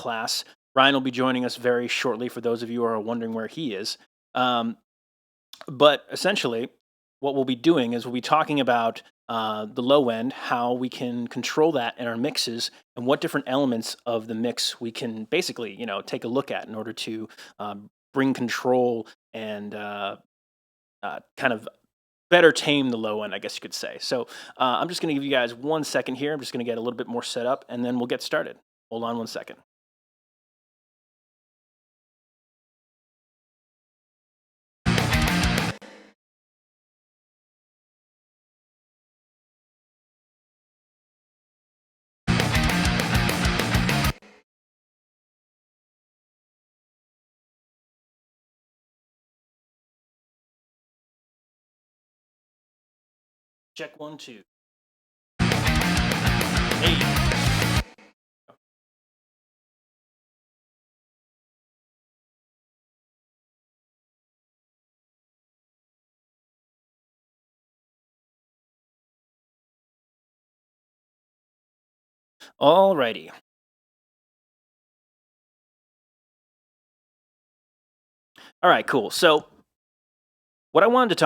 class. Ryan will be joining us very shortly for those of you who are wondering where he is. Um, but essentially, what we'll be doing is we'll be talking about the low end, how we can control that in our mixes, and what different elements of the mix we can basically, take a look at in order to bring control and kind of better tame the low end, I guess you could say. So I'm just going to give you guys 1 second here. I'm just going to get a little bit more set up, and then we'll get started. Hold on 1 second. Check 1, 2. Hey. Alrighty. All right, cool. So what I wanted to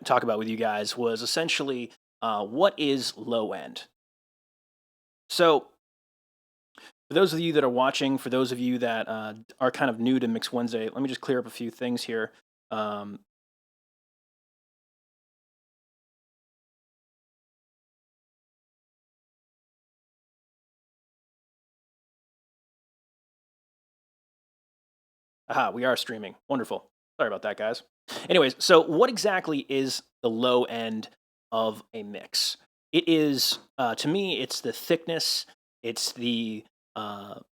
talk about with you guys was essentially what is low end. So for those of you that are watching, for those of you that are kind of new to Mix Wednesday, let me just clear up a few things here. Um, we are streaming. Wonderful. Sorry about that, guys. Anyways, so what exactly is the low end of a mix? It is, to me, it's the thickness, it's the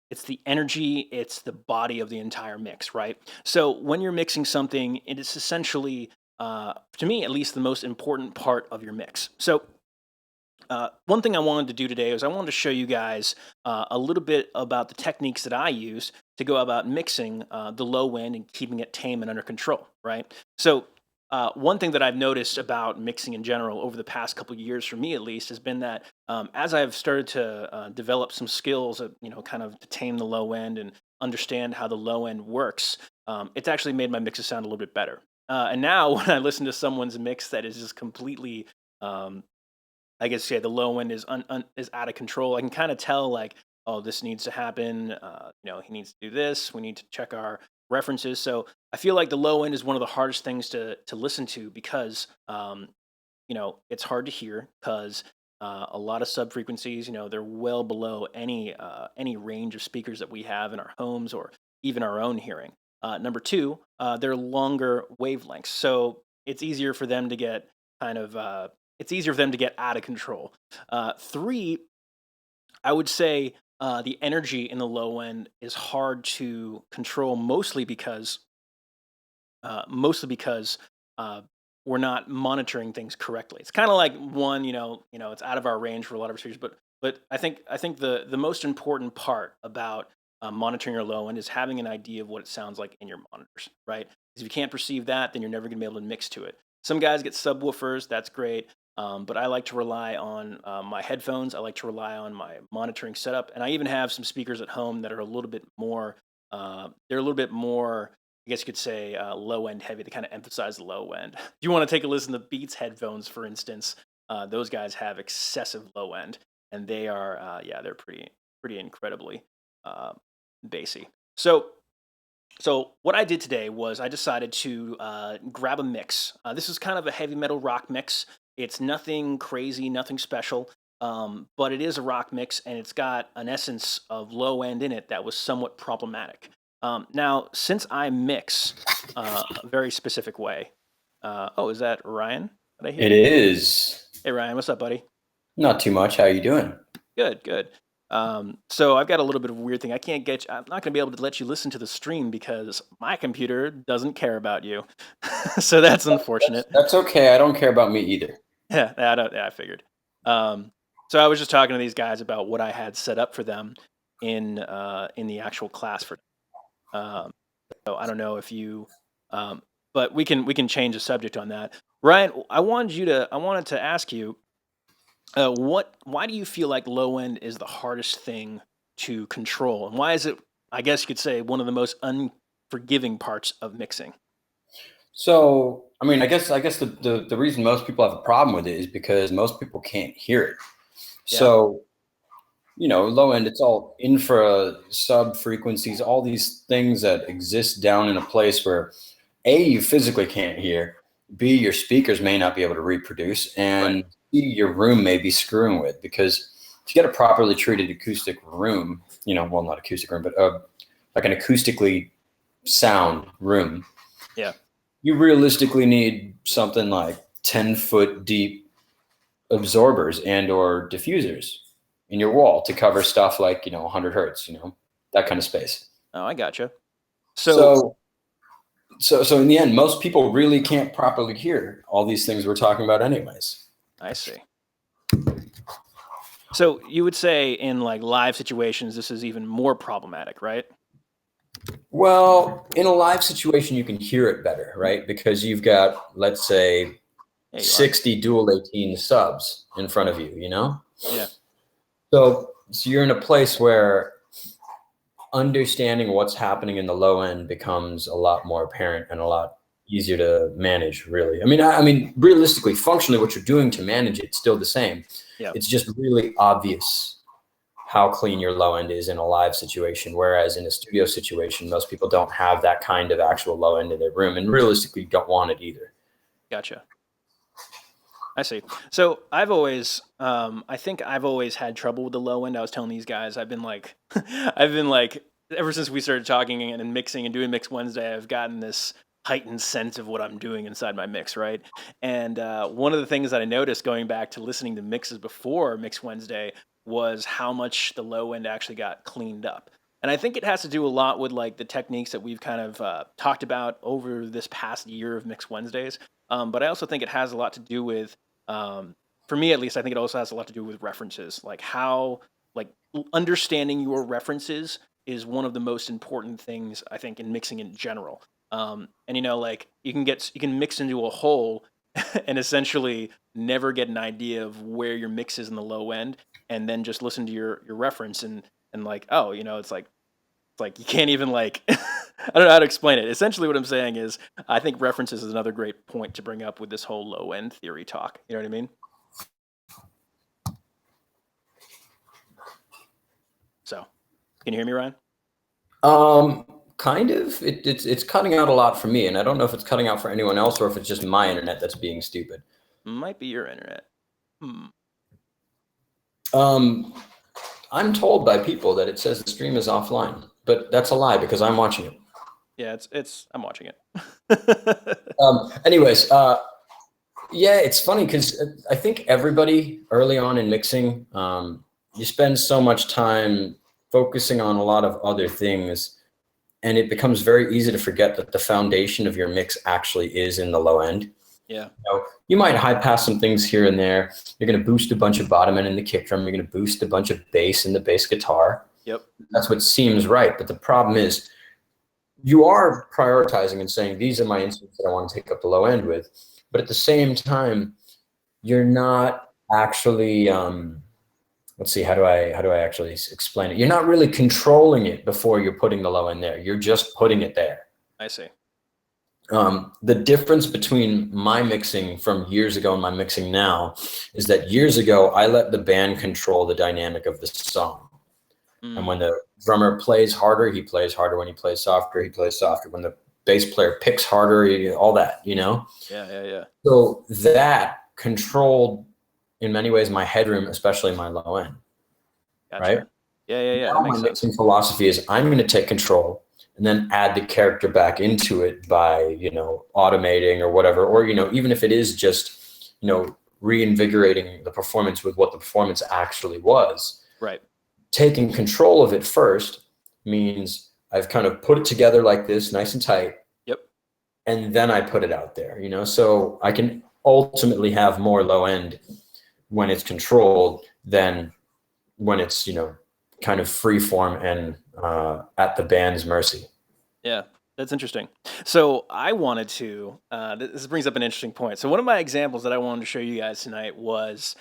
it's the energy, it's the body of the entire mix, right? So when you're mixing something, it is essentially, to me at least, the most important part of your mix. So one thing I wanted to do today is I wanted to show you guys a little bit about the techniques that I use to go about mixing the low end and keeping it tame and under control, right? So, one thing that I've noticed about mixing in general over the past couple of years, for me at least, has been that as I've started to develop some skills, kind of to tame the low end and understand how the low end works, it's actually made my mixes sound a little bit better. And now, when I listen to someone's mix that is just completely um, I guess, yeah, the low end is is out of control. I can kind of tell, like, oh, this needs to happen. He needs to do this. We need to check our references. So I feel like the low end is one of the hardest things to listen to because it's hard to hear because a lot of sub frequencies, they're well below any range of speakers that we have in our homes or even our own hearing. Number two, they're longer wavelengths, so it's easier for them to get kind of it's easier for them to get out of control. Three, I would say the energy in the low end is hard to control, mostly because uh, we're not monitoring things correctly. It's kind of like one, it's out of our range for a lot of speakers, but I think the most important part about monitoring your low end is having an idea of what it sounds like in your monitors, right? Because if you can't perceive that, then you're never going to be able to mix to it. Some guys get subwoofers, that's great. But I like to rely on my headphones. I like to rely on my monitoring setup, and I even have some speakers at home that are a little bit more. They're a little bit more, I guess you could say, low end heavy to kind of emphasize the low end. If you want to take a listen to Beats headphones, for instance, those guys have excessive low end, and they are, yeah, they're pretty incredibly uh, bassy. So what I did today was I decided to grab a mix. This is kind of a heavy metal rock mix. It's nothing crazy, nothing special, but it is a rock mix, and it's got an essence of low end in it that was somewhat problematic. Now, since I mix a very specific way, oh, is that Ryan that I It hear? is. Hey, Ryan, what's up, buddy? Not too much. How you doing? Good, good. So I've got a little bit of a weird thing. I'm not going to be able to let you listen to the stream because my computer doesn't care about you. So that's That's unfortunate. that's okay. I don't care about me either. Yeah, I figured. Um, so I was just talking to these guys about what I had set up for them in the actual class for. Um, so I don't know if you, um, but we can change the subject on that. Ryan, I wanted to ask you why do you feel like low end is the hardest thing to control, and why is it I guess you could say, one of the most unforgiving parts of mixing. So, I mean, I guess the reason most people have a problem with it is because most people can't hear it. Yeah, So, low end, it's all infra sub frequencies, all these things that exist down in a place where A, you physically can't hear, B, your speakers may not be able to reproduce, right. and C, your room may be screwing with. Because to get a properly treated acoustic room, well, not acoustic room, but like an acoustically sound room, Yeah, you realistically need something like 10-foot deep absorbers and or diffusers in your wall to cover stuff like 100 hertz, that kind of space. oh, I gotcha. So So so in the end, most people really can't properly hear all these things we're talking about anyways. I see. So you would say in like live situations, this is even more problematic, right? Well, in a live situation, you can hear it better, right? Because you've got, let's say, Yeah, you are. 60 dual 18 subs in front of you. Yeah, So you're in a place where understanding what's happening in the low end becomes a lot more apparent and a lot easier to manage, really. I mean realistically, functionally, what you're doing to manage it's still the same. yeah, It's just really obvious how clean your low end is in a live situation, whereas in a studio situation, most people don't have that kind of actual low end in their room, and realistically don't want it either. gotcha. I see. So I've always, I think I've always had trouble with the low end. I was telling these guys, I've been like, I've been like, ever since we started talking and mixing and doing Mix Wednesday, I've gotten this heightened sense of what I'm doing inside my mix, right? And one of the things that I noticed going back to listening to mixes before Mix Wednesday was how much the low end actually got cleaned up. And I think it has to do a lot with like the techniques that we've kind of talked about over this past year of Mix Wednesdays. But I also think it has a lot to do with for me at least, I think it also has a lot to do with references, like how like understanding your references is one of the most important things I think in mixing in general. And like you can mix into a whole and essentially never get an idea of where your mix is in the low end, and then just listen to your reference and like, oh, it's like you can't even like I don't know how to explain it. Essentially, what I'm saying is I think references is another great point to bring up with this whole low end theory talk. You know what I mean? So, can you hear me, Ryan? Kind of. It's cutting out a lot for me, and I don't know if it's cutting out for anyone else or if it's just my internet that's being stupid. Might be your internet. Hmm. Um, I'm told by people that it says the stream is offline, but that's a lie because I'm watching it. Yeah, it's. I'm watching it. Anyways, yeah, it's funny because I think everybody early on in mixing, you spend so much time focusing on a lot of other things, and it becomes very easy to forget that the foundation of your mix actually is in the low end. Yeah. You might high pass some things here and there. You're going to boost a bunch of bottom end in the kick drum. You're going to boost a bunch of bass in the bass guitar. Yep. That's what seems right. But the problem is you are prioritizing and saying, these are my instruments that I want to take up the low end with. But at the same time, you're not actually, let's see, how do I actually explain it? You're not really controlling it before you're putting the low end there. You're just putting it there. I see. The difference between my mixing from years ago and my mixing now is that years ago, I let the band control the dynamic of the song. And when the drummer plays harder, he plays harder. When he plays softer, he plays softer. When the bass player picks harder, all that, Yeah. So that controlled, in many ways, my headroom, especially my low end. Gotcha. Right? Yeah. Now That makes my sense. mixing philosophy is I'm going to take control and then add the character back into it by, automating or whatever, or, even if it is just, reinvigorating the performance with what the performance actually was. Right. Taking control of it first means I've kind of put it together like this, nice and tight. Yep. And then I put it out there, so I can ultimately have more low end when it's controlled than when it's, kind of free form and at the band's mercy. Yeah, that's interesting. So I wanted to. This brings up an interesting point. So one of my examples that I wanted to show you guys tonight was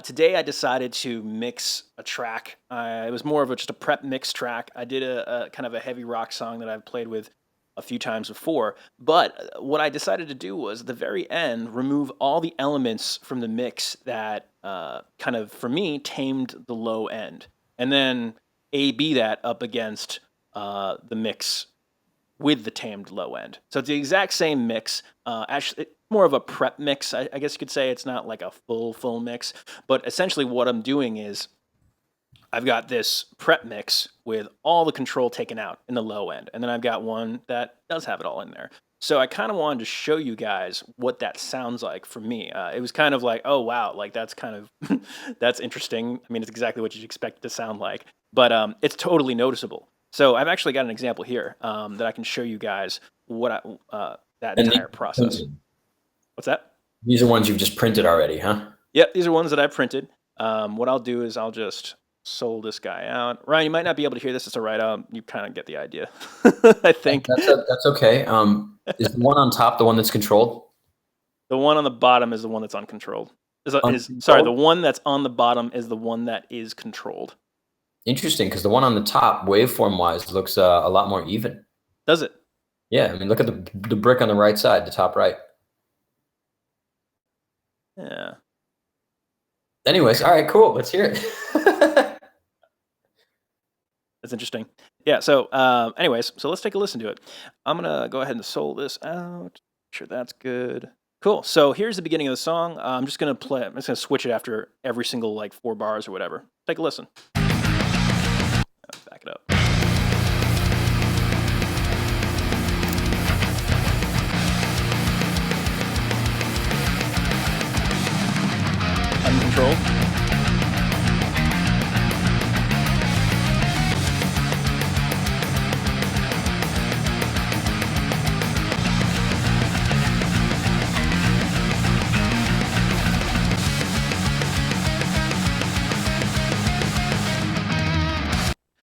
Today I decided to mix a track. It was more of just a prep mix track. I did a kind of a heavy rock song that I've played with a few times before. But what I decided to do was at the very end remove all the elements from the mix that kind of for me tamed the low end, and then A/B that up against the mix with the tamed low end. So it's the exact same mix. Actually, more of a prep mix, I guess you could say. It's not like a full mix, but essentially what I'm doing is I've got this prep mix with all the control taken out in the low end, and then I've got one that does have it all in there. So I kind of wanted to show you guys what that sounds like for me. It was kind of like, oh wow, like that's kind of that's interesting. I mean, it's exactly what you'd expect it to sound like, but it's totally noticeable. So I've actually got an example here that I can show you guys what that And entire process. What's that? these are ones you've just printed already, huh? Yep, these are ones that I printed. What I'll do is I'll just sold this guy out. Ryan, you might not be able to hear this. It's all right. You kind of get the idea, I think. That's okay. Is the one on top the one that's controlled? The one on the bottom is the one that's uncontrolled. Sorry, the Uncontrolled? one that's on the bottom is the one that is controlled. Interesting, because the one on the top, waveform wise, looks a lot more even. Does it? Yeah, I mean, look at the brick on the right side, the top right. Yeah. Anyways, all right, cool. Let's hear it. That's interesting. Yeah. So, anyways, so let's take a listen to it. I'm gonna go ahead and sold this out. Sure, that's good. Cool. So here's the beginning of the song. I'm just gonna play. I'm just gonna switch it after every single like 4 bars or whatever. Take a listen. Back it up. Uncontrolled.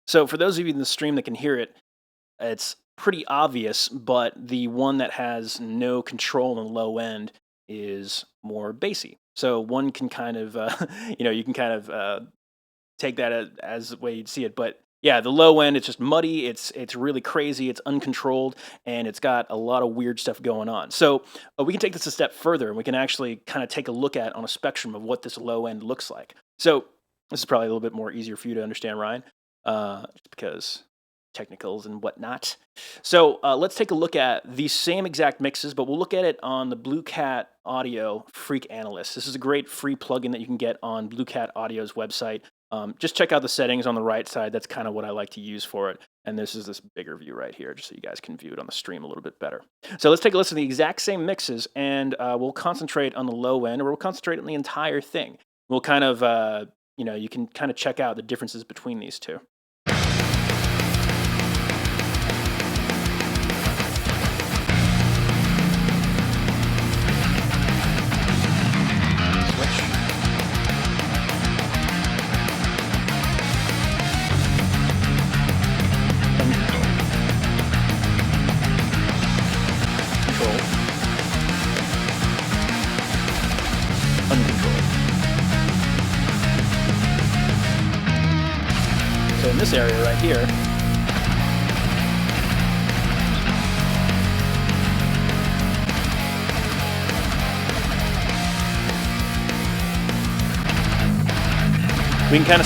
So for those of you in the stream that can hear it, it's pretty obvious, but the one that has no control on the low end is more bassy. So one can kind of, you can kind of take that as the way you'd see it. But yeah, the low end, it's just muddy. It's really crazy. It's uncontrolled, and it's got a lot of weird stuff going on. So we can take this a step further, and we can actually kind of take a look at on a spectrum of what this low end looks like. So this is probably a little bit more easier for you to understand, Ryan, just because technicals and whatnot. So let's take a look at these same exact mixes, but we'll look at it on the Blue Cat Audio Freak Analyst. This is a great free plugin that you can get on Blue Cat Audio's website. Just check out the settings on the right side. That's kind of what I like to use for it. And this is this bigger view right here, just so you guys can view it on the stream a little bit better. So let's take a listen to the exact same mixes, and we'll concentrate on the low end, or we'll concentrate on the entire thing. We'll kind of, you can kind of check out the differences between these two. So in this area right here, we can kind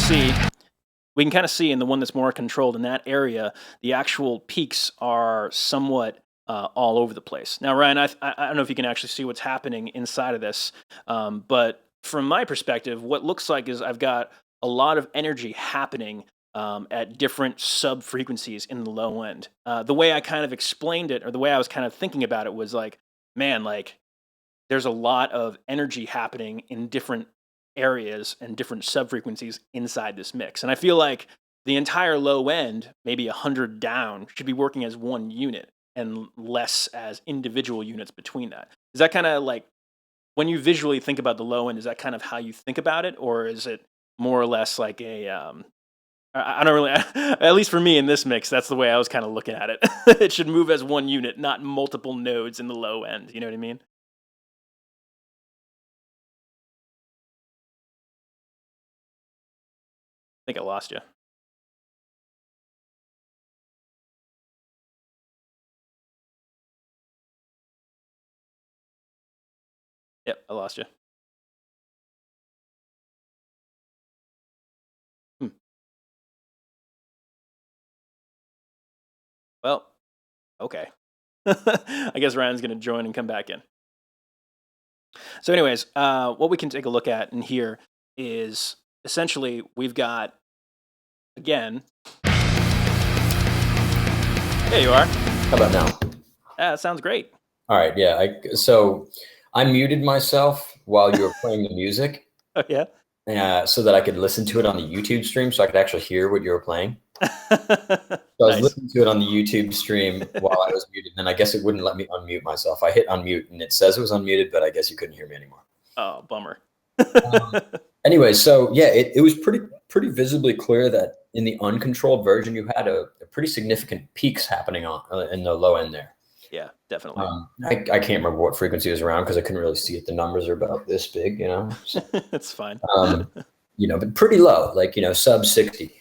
of see in the one that's more controlled in that area, the actual peaks are somewhat all over the place. Now, Ryan, I don't know if you can actually see what's happening inside of this, but from my perspective, what looks like is I've got a lot of energy happening at different sub frequencies in the low end. The way I kind of explained it, or the way I was kind of thinking about it, was like, man, like there's a lot of energy happening in different areas and different sub frequencies inside this mix. And I feel like the entire low end, maybe 100 down, should be working as one unit and less as individual units between that. Is that kind of like, when you visually think about the low end, is that kind of how you think about it? Or is it more or less like a, I don't really, at least for me in this mix, that's the way I was kind of looking at it. It should move as one unit, not multiple nodes in the low end. You know what I mean? think I lost you. Yep, I lost you. Hmm. Well, okay. I guess Ryan's going to join and come back in. So, anyways, what we can take a look at in here is essentially we've got, again, there you are. How about now? That sounds great. All right, yeah. So I muted myself while you were playing the music, Oh, yeah. so that I could listen to it on the YouTube stream, so I could actually hear what you were playing. So I was Nice. listening to it on the YouTube stream while I was muted, and I guess it wouldn't let me unmute myself. I hit unmute, and it says it was unmuted, but I guess you couldn't hear me anymore. Oh, bummer. Anyway, so yeah, it was pretty visibly clear that in the uncontrolled version, you had a pretty significant peaks happening on in the low end there. Yeah, definitely. I can't remember what frequency was around because I couldn't really see it. The numbers are about this big, you know. So, It's fine. but pretty low, like sub 60.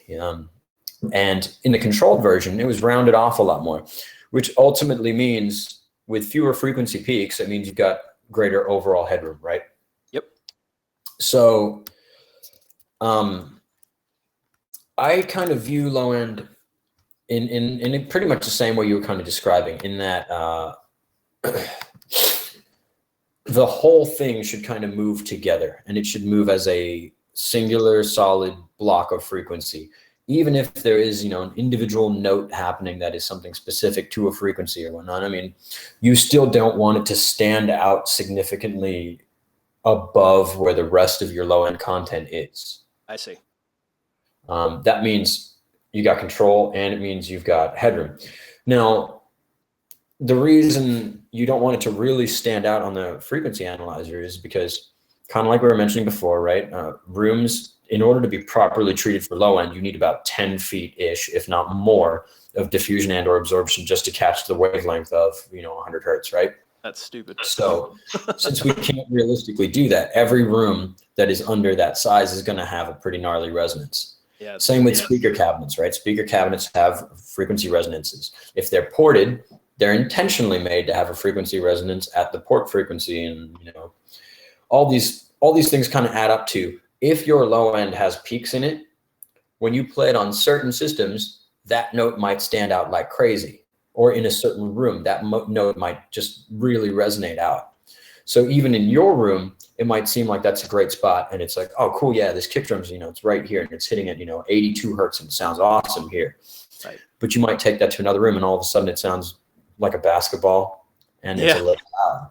And in the controlled version, it was rounded off a lot more, which ultimately means with fewer frequency peaks, it means you've got greater overall headroom, right? Yep. So, I kind of view low end in pretty much the same way you were kind of describing, in that the whole thing should kind of move together, and it should move as a singular solid block of frequency, even if there is an individual note happening that is something specific to a frequency or whatnot. I mean, you still don't want it to stand out significantly above where the rest of your low end content is. I see. That means you got control, and it means you've got headroom. Now, the reason you don't want it to really stand out on the frequency analyzer is because, kind of like we were mentioning before, right? Rooms, in order to be properly treated for low end, you need about 10 feet-ish, if not more, of diffusion and or absorption just to catch the wavelength of 100 hertz, right? That's stupid. So since we can't realistically do that, every room that is under that size is going to have a pretty gnarly resonance. Yeah. Same with speaker cabinets, right? Speaker cabinets have frequency resonances. If they're ported, they're intentionally made to have a frequency resonance at the port frequency, and all these things kind of add up to, if your low end has peaks in it, when you play it on certain systems, that note might stand out like crazy, or in a certain room, that note might just really resonate out. So even in your room, it might seem like that's a great spot, and it's like, oh, cool, yeah, this kick drum's, it's right here, and it's hitting at 82 hertz, and it sounds awesome here. Right. But you might take that to another room, and all of a sudden it sounds like a basketball, and it's a little loud,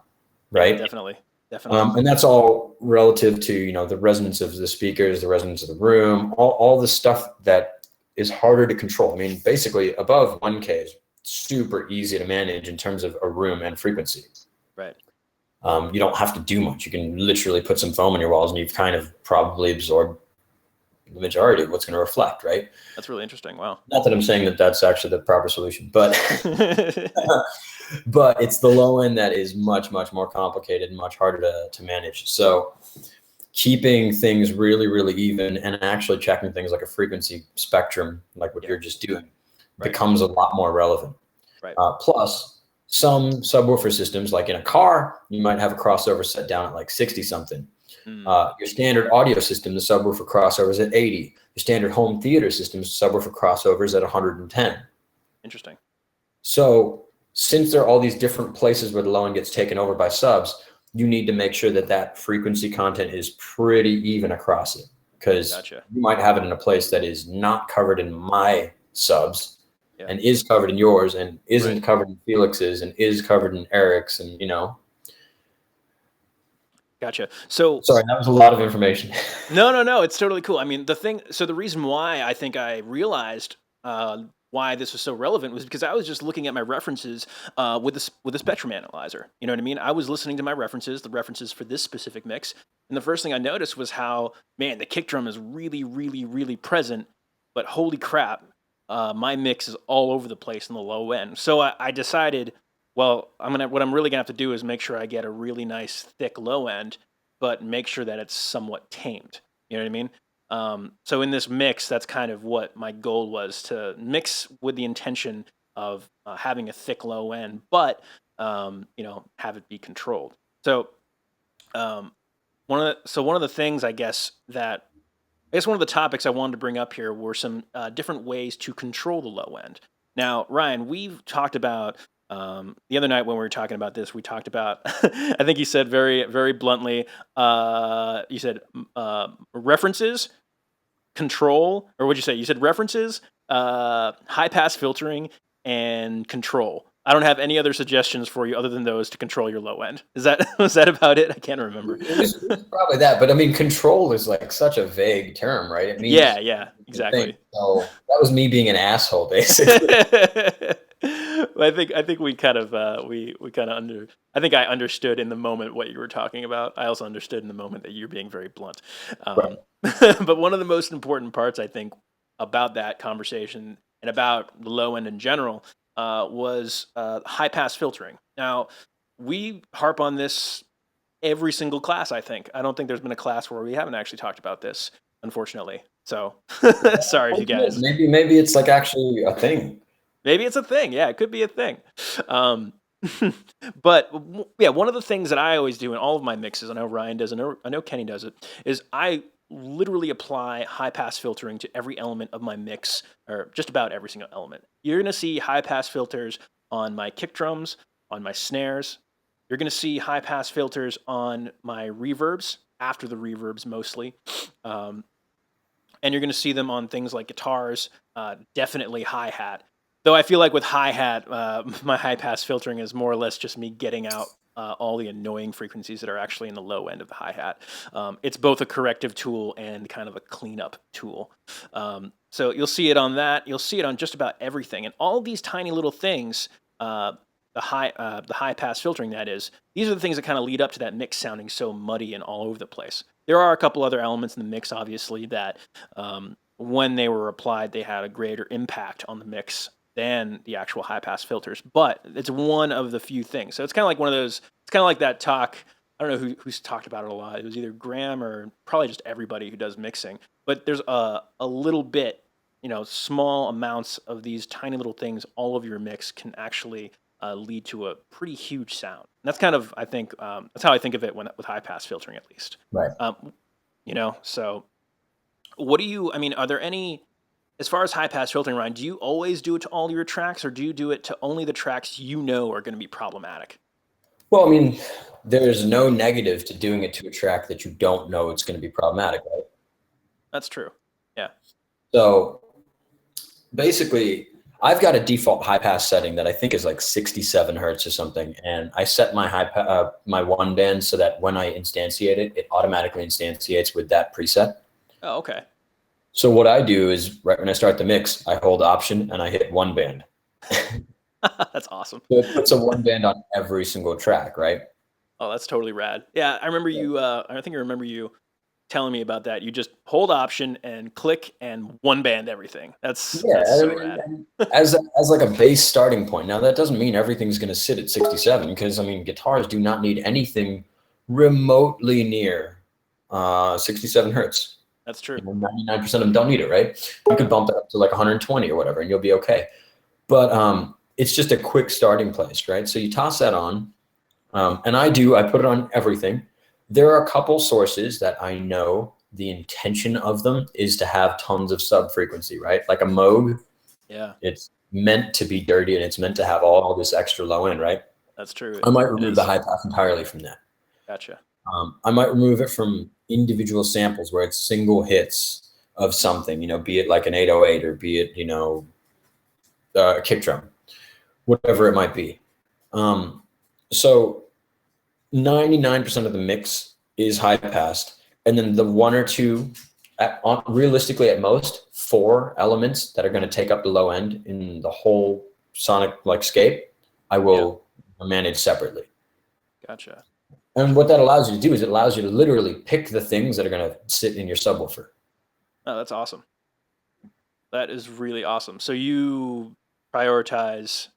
right? Yeah, definitely. And that's all relative to the resonance of the speakers, the resonance of the room, all the stuff that is harder to control. I mean, basically above 1K is super easy to manage in terms of a room and frequency. Right. You don't have to do much. You can literally put some foam on your walls, and you've kind of probably absorbed the majority of what's going to reflect, right? That's really interesting. Wow. Not that I'm saying that that's actually the proper solution, but but it's the low end that is much, much more complicated and much harder to manage. So keeping things really, really even, and actually checking things like a frequency spectrum, like what you're just doing, becomes a lot more relevant. Right. Plus, some subwoofer systems, like in a car, you might have a crossover set down at like 60 something. Your standard audio system, the subwoofer crossover is at 80. Your standard home theater system, subwoofer crossover is at 110. Interesting. So since there are all these different places where the low end gets taken over by subs, you need to make sure that that frequency content is pretty even across it, because you might have it in a place that is not covered in my subs, and is covered in yours, and isn't covered in Felix's, and is covered in Eric's, and Gotcha. So sorry, that was a lot of information. No, it's totally cool. I mean, the reason why I think I realized why this was so relevant was because I was just looking at my references with the Spectrum Analyzer. You know what I mean? I was listening to my references, the references for this specific mix, and the first thing I noticed was how, man, the kick drum is really, really, really present, but holy crap, my mix is all over the place in the low end. So I decided, well, what I'm really gonna have to do is make sure I get a really nice thick low end, but make sure that it's somewhat tamed. You know what I mean? So in this mix, that's kind of what my goal was, to mix with the intention of having a thick low end, but have it be controlled. So um, one of the things, one of the topics I wanted to bring up here were some different ways to control the low end. Now, Ryan, we've talked about the other night when we were talking about this. We talked about, I think you said very, very bluntly, you said references, control, or what'd you say? You said references, high pass filtering, and control. I don't have any other suggestions for you other than those to control your low end. Is that was that about it? I can't remember. It was probably that, but I mean, control is like such a vague term, right? It Yeah, means yeah, different things. exactly. So that was me being an asshole, basically. I think we kind of we kind of I think I understood in the moment what you were talking about. I also understood in the moment that you're being very blunt. Right. But one of the most important parts, I think, about that conversation and about the low end in general was high pass filtering. Now, we harp on this every single class. I don't think there's been a class where we haven't actually talked about this, unfortunately. So sorry if you guys. Maybe it's like actually a thing. Maybe it's a thing. Yeah, it could be a thing. Um, but yeah, one of the things that I always do in all of my mixes, I know Ryan does, I know Kenny does it, is I literally apply high pass filtering to every element of my mix, or just about every single element. You're going to see high pass filters on my kick drums, on my snares. You're going to see high pass filters on my reverbs, after the reverbs mostly. Um, and you're going to see them on things like guitars, definitely hi hat. Though I feel like with hi hat, my high pass filtering is more or less just me getting out all the annoying frequencies that are actually in the low end of the hi hat. It's both a corrective tool and kind of a cleanup tool. So you'll see it on that. You'll see it on just about everything, and all of these tiny little things. The high pass filtering, that is, these are the things that kind of lead up to that mix sounding so muddy and all over the place. There are a couple other elements in the mix, obviously, that when they were applied, they had a greater impact on the mix than the actual high pass filters. But it's one of the few things. So it's kind of like one of those. It's kind of like that talk. I don't know who's talked about it a lot. It was either Graham or probably just everybody who does mixing. But there's a little bit, small amounts of these tiny little things. All of your mix can actually lead to a pretty huge sound. And that's kind of, I think, that's how I think of it with high pass filtering, at least. Right. So what do you? I mean, are there any? As far as high pass filtering, Ryan, do you always do it to all your tracks, or do you do it to only the tracks you know are going to be problematic? Well, I mean, there's no negative to doing it to a track that you don't know it's going to be problematic, right? That's true. Yeah. So basically, I've got a default high pass setting that I think is like 67 hertz or something, and I set my my one band so that when I instantiate it, it automatically instantiates with that preset. Oh, okay. So what I do is right when I start the mix, I hold Option and I hit one band. That's awesome. So it puts a one band on every single track, right? Oh, that's totally rad. Yeah, I remember you. I think I remember you telling me about that. You just hold Option and click and one band everything. That's so rad. As like a base starting point. Now that doesn't mean everything's going to sit at 67, because I mean guitars do not need anything remotely near 67 hertz. That's true. 99% of them don't need it, right? You could bump it up to like 120 or whatever, and you'll be okay. But it's just a quick starting place, right? So you toss that on, and I put it on everything. There are a couple sources that I know the intention of them is to have tons of sub frequency, right? Like a Moog. Yeah. It's meant to be dirty and it's meant to have all this extra low end, right? That's true. I might remove the high pass entirely from that. Gotcha. I might remove it from individual samples where it's single hits of something, be it like an 808 or be it, a kick drum, whatever it might be. So 99% of the mix is high passed, and then the one or two, realistically at most, 4 elements that are going to take up the low end in the whole sonic scape, I will manage separately. Gotcha. And what that allows you to do is it allows you to literally pick the things that are going to sit in your subwoofer. Oh, that's awesome. That is really awesome. So you prioritize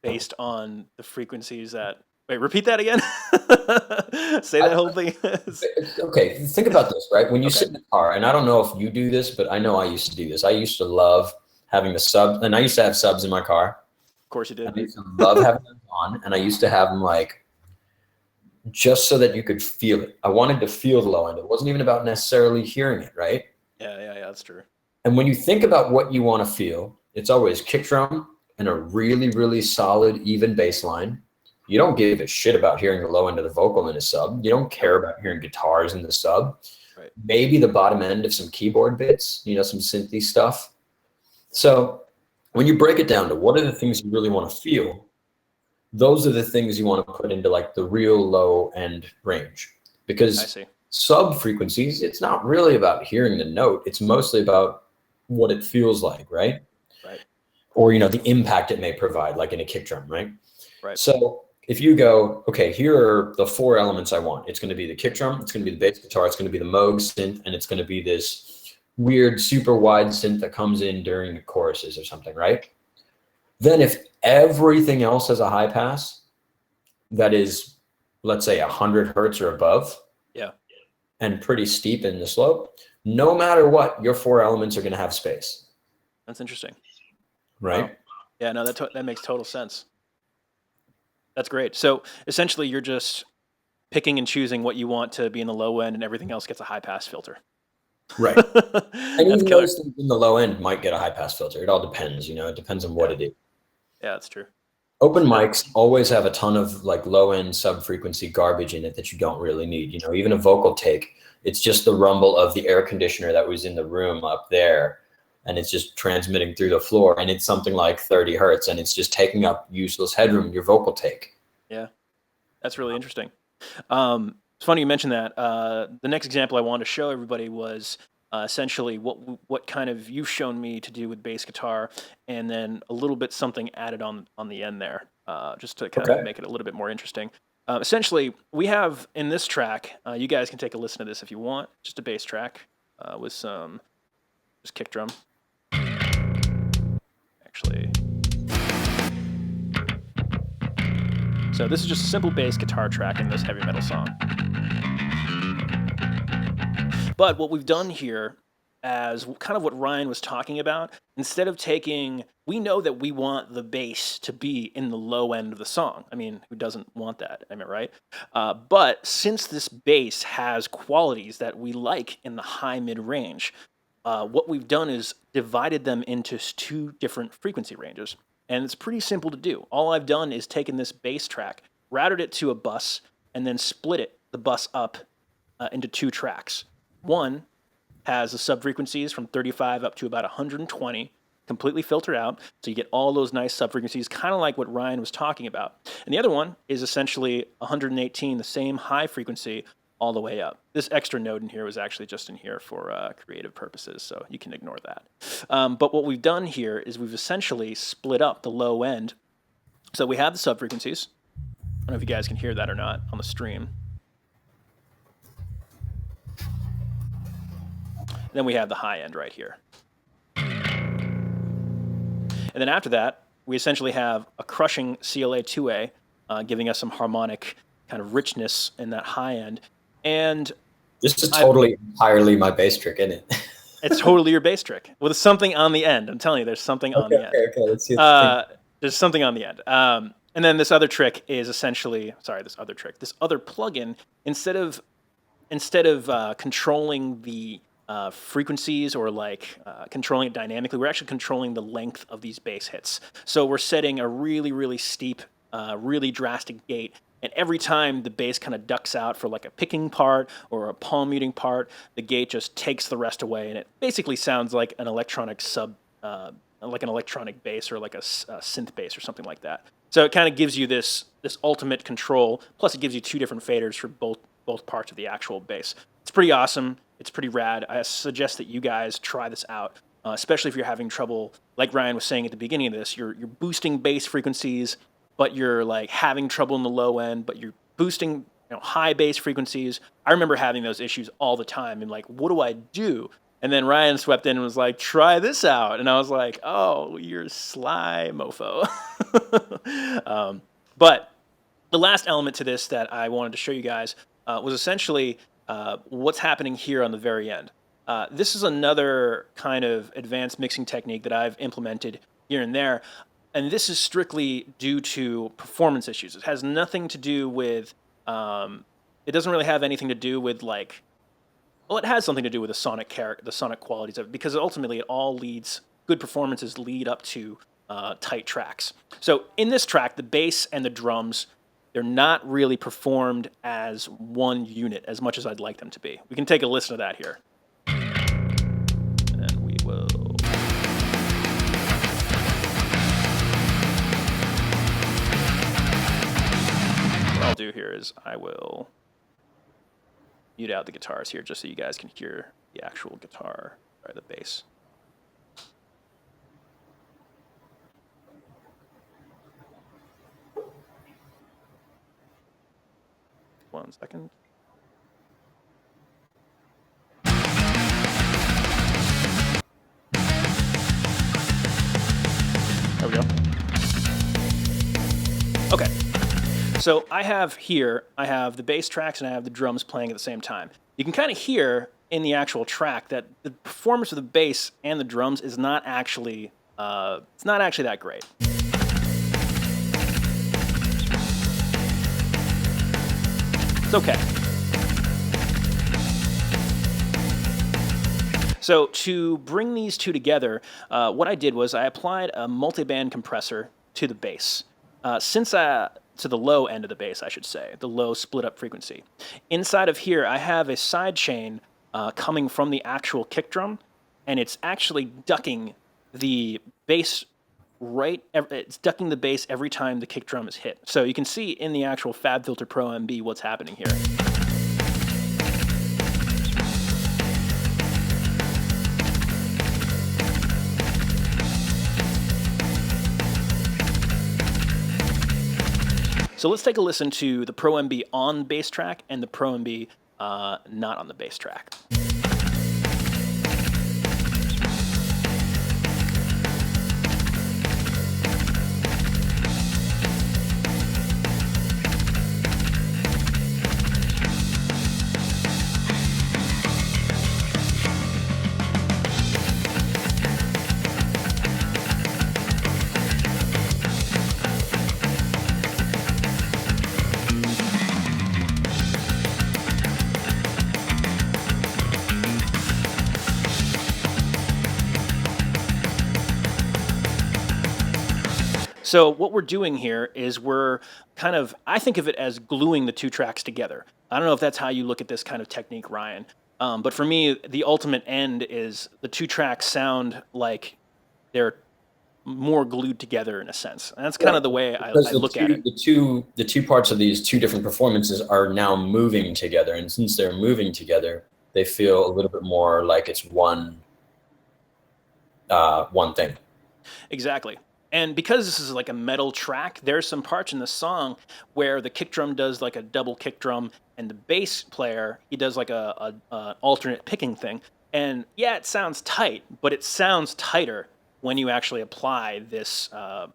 based on the frequencies that Wait, repeat that again. Say I, that whole thing. okay, think about this, right? When you Okay. sit in the car, and I don't know if you do this, but I know I used to do this. I used to love having the sub, and I used to have subs in my car. Of course you did. I used to love having them on, and I used to have them like just so that you could feel it. I wanted to feel the low end. It wasn't even about necessarily hearing it, right? Yeah, that's true. And when you think about what you want to feel, it's always kick drum and a really, really solid, even bass line. You don't give a shit about hearing the low end of the vocal in a sub. You don't care about hearing guitars in the sub. Right. Maybe the bottom end of some keyboard bits, some synthy stuff. So when you break it down to what are the things you really want to feel, those are the things you want to put into like the real low end range. I Because see. sub frequencies, it's not really about hearing the note. It's mostly about what it feels like, right? Right. Or, the impact it may provide, like in a kick drum, right? Right. So if you go, okay, here are the 4 elements I want. It's going to be the kick drum, it's going to be the bass guitar, it's going to be the Moog synth, and it's going to be this weird super wide synth that comes in during the choruses or something, right? Then if everything else has a high pass that is, let's say 100 hertz or above, Yeah. and pretty steep in the slope, no matter what, your 4 elements are going to have space. That's interesting. Right? Wow. Yeah, no, that makes total sense. That's great. So essentially, you're just picking and choosing what you want to be in the low end, and everything else gets a high pass filter. Right. And That's even killer. those things in the low end might get a high pass filter. It all depends, it depends on what it is. Yeah, that's true. Open mics always have a ton of like low end sub frequency garbage in it that you don't really need. Even a vocal take, it's just the rumble of the air conditioner that was in the room up there, and it's just transmitting through the floor, and it's something like 30 hertz, and it's just taking up useless headroom in your vocal take. Yeah, that's really interesting. It's funny you mentioned that. The next example I wanted to show everybody was essentially what kind of you've shown me to do with bass guitar, and then a little bit something added on the end there, just to kind of make it a little bit more interesting. Essentially, we have in this track, you guys can take a listen to this if you want, just a bass track with some just kick drum. Actually, so this is just a simple bass guitar track in this heavy metal song. But what we've done here, as kind of what Ryan was talking about, instead of we know that we want the bass to be in the low end of the song. I mean, who doesn't want that? I mean, right? But since this bass has qualities that we like in the high mid range, what we've done is divided them into 2 different frequency ranges. And it's pretty simple to do. All I've done is taken this bass track, routed it to a bus, and then split the bus up into 2 tracks. One has the sub-frequencies from 35 up to about 120, completely filtered out, so you get all those nice sub-frequencies, kind of like what Ryan was talking about. And the other one is essentially 118, the same high frequency, all the way up. This extra note in here was actually just in here for creative purposes, so you can ignore that. But what we've done here is we've essentially split up the low end. So we have the sub-frequencies. I don't know if you guys can hear that or not on the stream. And then we have the high end right here. And then after that, we essentially have a crushing CLA2A, giving us some harmonic kind of richness in that high end. And this is entirely my bass trick, isn't it? It's totally your bass trick with something on the end. I'm telling you, there's something on the end. Okay, let's see. There's something on the end. And then this other trick is essentially, this other plugin, instead of controlling the frequencies or controlling it dynamically, we're actually controlling the length of these bass hits. So we're setting a really, really steep, really drastic gate. And every time the bass kind of ducks out for like a picking part or a palm muting part, the gate just takes the rest away. And it basically sounds like an electronic like an electronic bass or like a synth bass or something like that. So it kind of gives you this ultimate control. Plus it gives you 2 different faders for both parts of the actual bass. It's pretty awesome. It's pretty rad. I suggest that you guys try this out, especially if you're having trouble, like Ryan was saying at the beginning of this, you're boosting bass frequencies, but you're like having trouble in the low end, but you're boosting high bass frequencies. I remember having those issues all the time and like, what do I do? And then Ryan swept in and was like, try this out. And I was like, oh, you're a sly mofo. But the last element to this that I wanted to show you guys was essentially what's happening here on the very end. This is another kind of advanced mixing technique that I've implemented here and there, and this is strictly due to performance issues. It has nothing to do with, it doesn't really have anything to do with like, well, it has something to do with the sonic qualities of it, because ultimately it all leads, good performances lead up to tight tracks. So in this track, the bass and the drums, they're not really performed as one unit as much as I'd like them to be. We can take a listen to that here. And we will... What I'll do here is I will mute out the guitars here just so you guys can hear the actual guitar, or the bass. One second. There we go. Okay. So I have the bass tracks and I have the drums playing at the same time. You can kind of hear in the actual track that the performance of the bass and the drums is not actually, it's not actually that great. It's okay. So to bring these two together, what I did was I applied a multiband compressor to the bass. To the low end of the bass, I should say, the low split up frequency. Inside of here, I have a side chain coming from the actual kick drum, and it's actually ducking the bass it's ducking the bass every time the kick drum is hit. So you can see in the actual FabFilter Pro MB what's happening here. So let's take a listen to the Pro MB on bass track and the Pro MB not on the bass track. So what we're doing here is we're kind of, I think of it as gluing the two tracks together. I don't know if that's how you look at this kind of technique, Ryan. But for me, the ultimate end is the two tracks sound like they're more glued together in a sense. And that's kind of the way I look at it. The two parts of these two different performances are now moving together. And since they're moving together, they feel a little bit more like it's one thing. Exactly. And because this is like a metal track, there's some parts in the song where the kick drum does like a double kick drum, and the bass player, he does like a alternate picking thing. And yeah, it sounds tight, but it sounds tighter when you actually apply this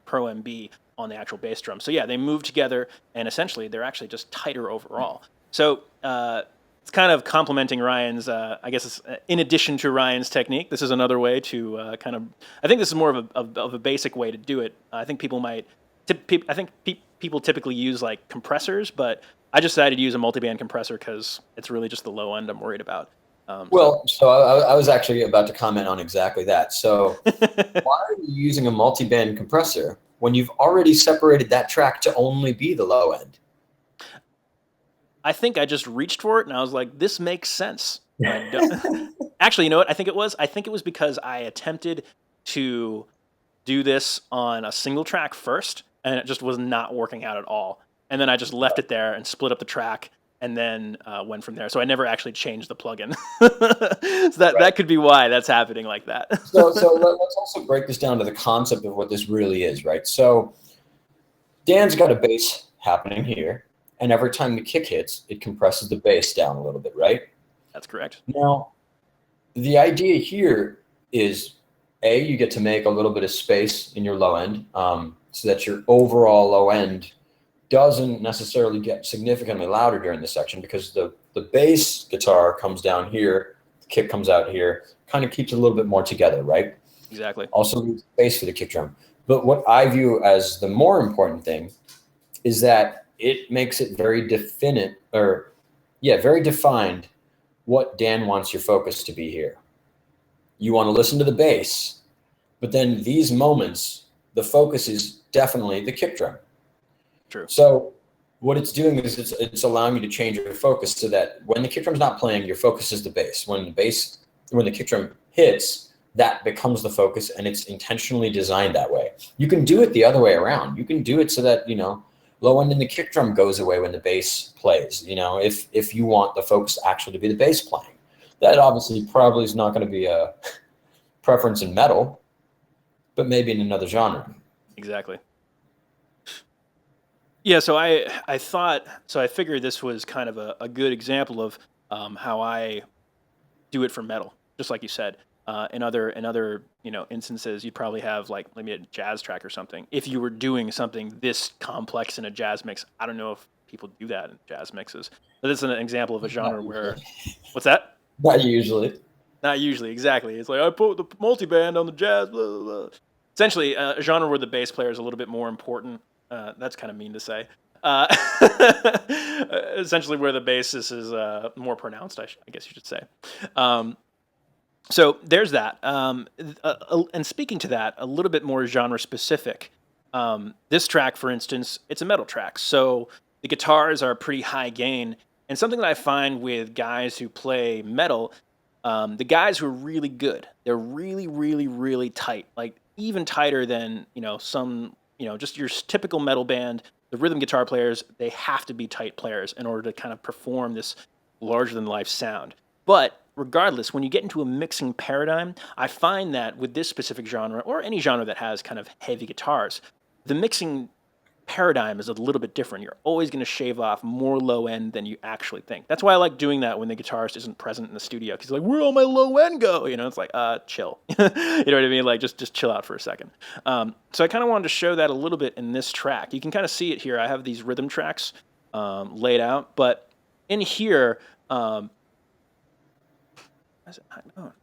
Pro MB on the actual bass drum. So yeah, they move together, and essentially they're actually just tighter overall. So it's kind of complementing Ryan's, I guess it's in addition to Ryan's technique. This is another way to I think this is more of a basic way to do it. I think people people typically use like compressors, but I just decided to use a multiband compressor because it's really just the low end I'm worried about. So I was actually about to comment on exactly that. So why are you using a multiband compressor when you've already separated that track to only be the low end? I think I just reached for it and I was like, this makes sense. Actually, you know what I think it was? I think it was because I attempted to do this on a single track first, and it just was not working out at all. And then I just left it there and split up the track, and then went from there. So I never actually changed the plugin. So that could be why that's happening like that. So let's also break this down to the concept of what this really is, right? So Dan's got a bass happening here, and every time the kick hits, it compresses the bass down a little bit, right? That's correct. Now, the idea here is, A, you get to make a little bit of space in your low end, so that your overall low end doesn't necessarily get significantly louder during the section because the bass guitar comes down here, the kick comes out here, kind of keeps it a little bit more together, right? Exactly. Also leaves space for the kick drum. But what I view as the more important thing is that it makes it very definite, very defined what Dan wants your focus to be here. You want to listen to the bass, but then these moments, the focus is definitely the kick drum. True. So what it's doing is it's allowing you to change your focus so that when the kick drum's not playing, your focus is the bass. When the kick drum hits, that becomes the focus, and it's intentionally designed that way. You can do it the other way around. You can do it so that, low end in the kick drum goes away when the bass plays, if you want the focus actually to be the bass playing. That obviously probably is not going to be a preference in metal, but maybe in another genre. Exactly. Yeah, so I figured this was kind of a good example of how I do it for metal, just like you said. In other instances, you'd probably have like maybe a jazz track or something. If you were doing something this complex in a jazz mix, I don't know if people do that in jazz mixes. But this is an example of a genre where, what's that? Not usually. Not usually, exactly. It's like I put the multiband on the jazz. Blah, blah, blah. Essentially, a genre where the bass player is a little bit more important. That's kind of mean to say. Essentially, where the basis is more pronounced, I guess you should say. So there's that. And speaking to that, a little bit more genre specific. This track, for instance, it's a metal track. So the guitars are pretty high gain. And something that I find with guys who play metal, the guys who are really good, they're really, really, really tight. Like even tighter than, some, just your typical metal band. The rhythm guitar players, they have to be tight players in order to kind of perform this larger than life sound. But regardless, when you get into a mixing paradigm, I find that with this specific genre, or any genre that has kind of heavy guitars, the mixing paradigm is a little bit different. You're always going to shave off more low end than you actually think. That's why I like doing that when the guitarist isn't present in the studio, because like, where all my low end go? It's like, chill. You know what I mean? Like, just chill out for a second. So I kind of wanted to show that a little bit in this track. You can kind of see it here. I have these rhythm tracks laid out, but in here, there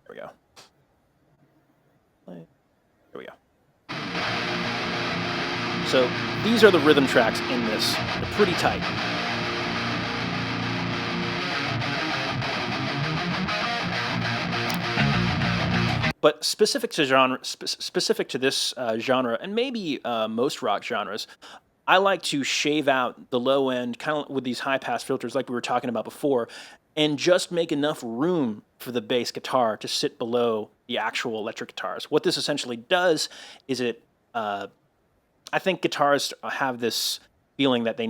we go. There we go. So these are the rhythm tracks in this. They're pretty tight. But specific to this genre, and maybe most rock genres, I like to shave out the low end, kind of with these high pass filters, like we were talking about before, and just make enough room for the bass guitar to sit below the actual electric guitars. What this essentially does is I think guitarists have this feeling that they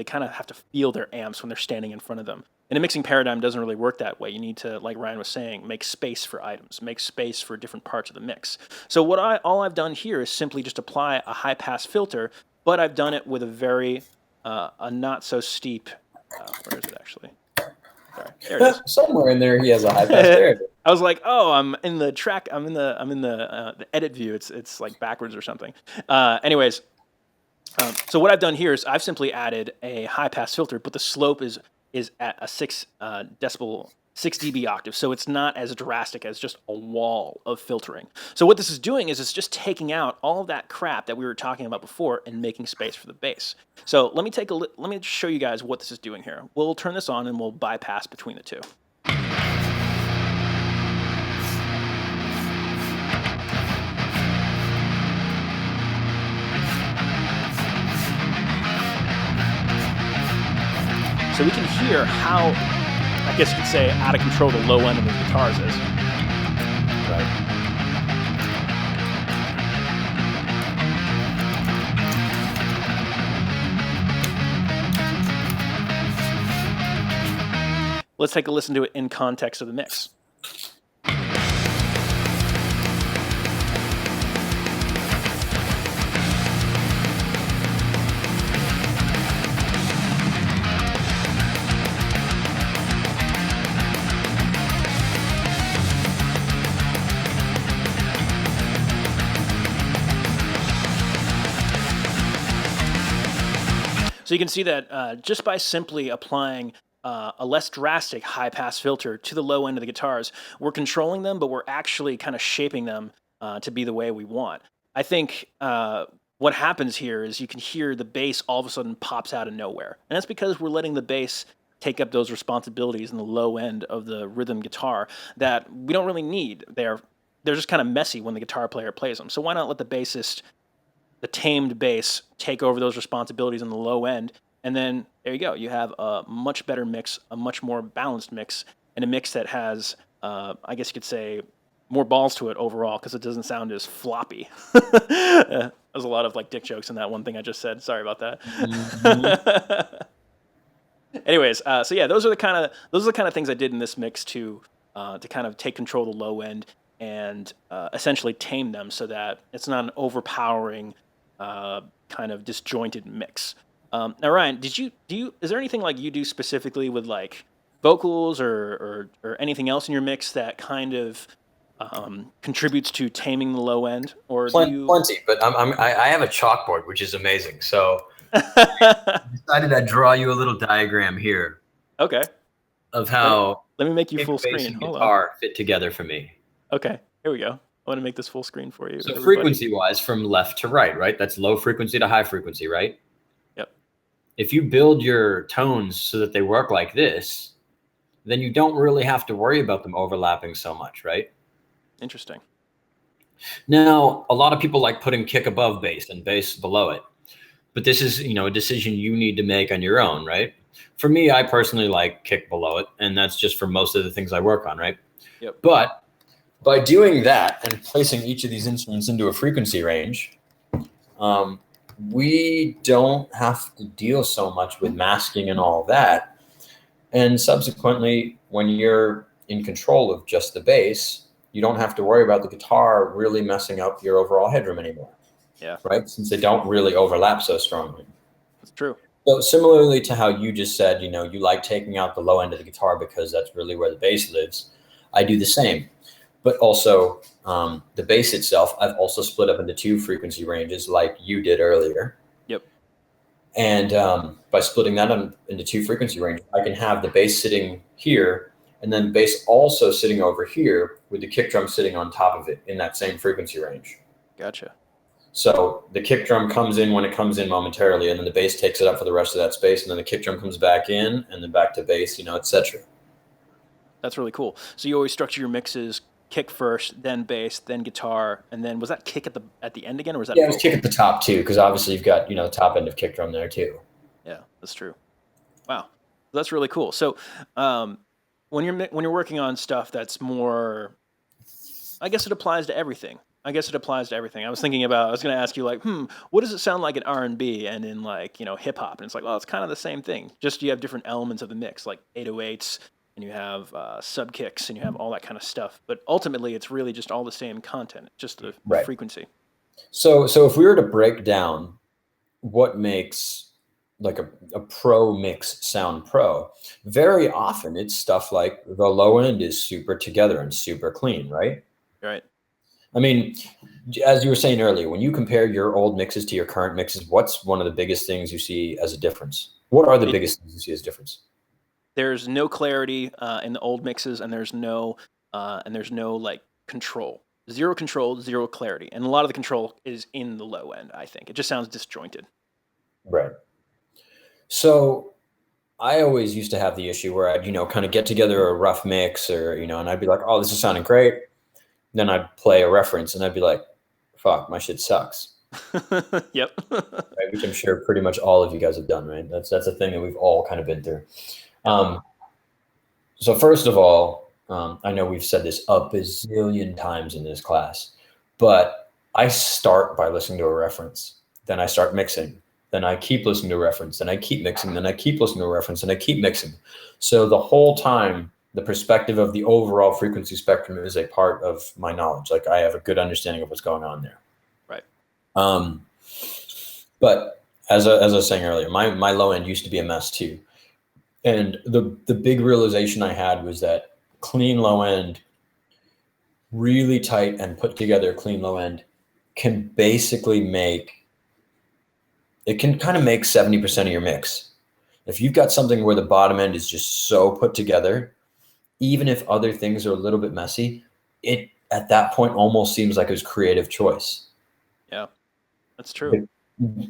kind of have to feel their amps when they're standing in front of them. And a mixing paradigm doesn't really work that way. You need to, like Ryan was saying, make space for items, make space for different parts of the mix. So all I've done here is simply just apply a high pass filter, but I've done it with a very, a not so steep, where is it actually? Sorry, there it is. Somewhere in there he has a high pass there. I was like, oh, I'm in the track. I'm in the edit view. It's like backwards or something. Anyways, so what I've done here is I've simply added a high pass filter, but the slope is at a 6 dB octave, so it's not as drastic as just a wall of filtering. So what this is doing is it's just taking out all of that crap that we were talking about before and making space for the bass. So let me show you guys what this is doing here. We'll turn this on and we'll bypass between the two. So we can hear how, I guess you could say, out of control the low end of these guitars is. Right. Let's take a listen to it in context of the mix. So you can see that just by simply applying a less drastic high pass filter to the low end of the guitars, we're controlling them, but we're actually kind of shaping them to be the way we want. I think what happens here is you can hear the bass all of a sudden pops out of nowhere. And that's because we're letting the bass take up those responsibilities in the low end of the rhythm guitar that we don't really need. They're just kind of messy when the guitar player plays them. So why not let the bassist, the tamed bass, take over those responsibilities in the low end, and then there you go. You have a much better mix, a much more balanced mix, and a mix that has, I guess you could say, more balls to it overall because it doesn't sound as floppy. There's a lot of like dick jokes in that one thing I just said. Sorry about that. Mm-hmm. Anyways, so yeah, those are the kind of things I did in this mix to kind of take control of the low end and essentially tame them so that it's not an overpowering kind of disjointed mix. Now, Ryan, is there anything like you do specifically with like vocals or anything else in your mix that kind of contributes to taming the low end, or Plenty, but I have a chalkboard, which is amazing. So I decided I'd draw you a little diagram here. Okay. Of how let me make you full screen. And guitar fit together for me. Okay, here we go. I want to make this full screen for you. So frequency-wise, from left to right? That's low frequency to high frequency, right? Yep. If you build your tones so that they work like this, then you don't really have to worry about them overlapping so much, right? Interesting. Now, a lot of people like putting kick above bass and bass below it. But this is, a decision you need to make on your own, right? For me, I personally like kick below it, and that's just for most of the things I work on, right? Yep. But by doing that and placing each of these instruments into a frequency range, we don't have to deal so much with masking and all that. And subsequently, when you're in control of just the bass, you don't have to worry about the guitar really messing up your overall headroom anymore. Yeah. Right? Since they don't really overlap so strongly. That's true. So similarly to how you just said, you like taking out the low end of the guitar because that's really where the bass lives. I do the same. But also the bass itself, I've also split up into 2 frequency ranges like you did earlier. Yep. And by splitting that into 2 frequency ranges, I can have the bass sitting here and then bass also sitting over here with the kick drum sitting on top of it in that same frequency range. Gotcha. So the kick drum comes in when it comes in momentarily, and then the bass takes it up for the rest of that space, and then the kick drum comes back in, and then back to bass, etc. That's really cool. So you always structure your mixes kick first, then bass, then guitar, and then was that kick at the end again, or was that? Yeah, it was kick at the top too, because obviously you've got the top end of kick drum there too. Yeah, that's true. Wow, that's really cool. So when you're working on stuff that's more, I guess it applies to everything. I was thinking about, I was going to ask you like, what does it sound like in R&B and in like, hip hop? And it's like, well, it's kind of the same thing. Just you have different elements of the mix, like 808s, and you have sub kicks, and you have all that kind of stuff. But ultimately, it's really just all the same content, just the frequency. So if we were to break down what makes like a pro mix sound pro, very often it's stuff like the low end is super together and super clean, right? Right. I mean, as you were saying earlier, when you compare your old mixes to your current mixes, what's one of the biggest things you see as a difference? What are the biggest things you see as a difference? There's no clarity in the old mixes, and there's no like control. Zero control, zero clarity. And a lot of the control is in the low end, I think. It just sounds disjointed. Right. So I always used to have the issue where I'd, kind of get together a rough mix or, and I'd be like, oh, this is sounding great. Then I'd play a reference and I'd be like, fuck, my shit sucks. Yep. Right, which I'm sure pretty much all of you guys have done, right? That's a thing that we've all kind of been through. So first of all, I know we've said this a bazillion times in this class, but I start by listening to a reference. Then I start mixing. Then I keep listening to a reference. Then I keep mixing. Then I keep listening to a reference. And I keep mixing. So the whole time, the perspective of the overall frequency spectrum is a part of my knowledge. Like I have a good understanding of what's going on there. Right. But as I was saying earlier, my low end used to be a mess too. And the big realization I had was that clean low end, really tight and put together clean low end can basically make it can kind of make 70% of your mix. If you've got something where the bottom end is just so put together, even if other things are a little bit messy, it at that point almost seems like it was creative choice. Yeah, that's true.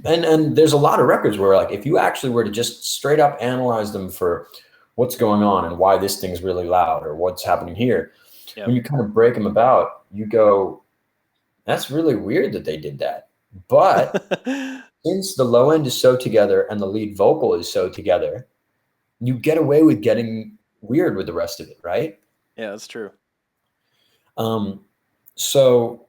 And there's a lot of records where, like, if you actually were to just straight up analyze them for what's going on and why this thing's really loud or what's happening here, Yeah. when you kind of break them about, you go, that's really weird that they did that. But since the low end is so together and the lead vocal is so together, you get away with getting weird with the rest of it, right? Yeah, that's true. So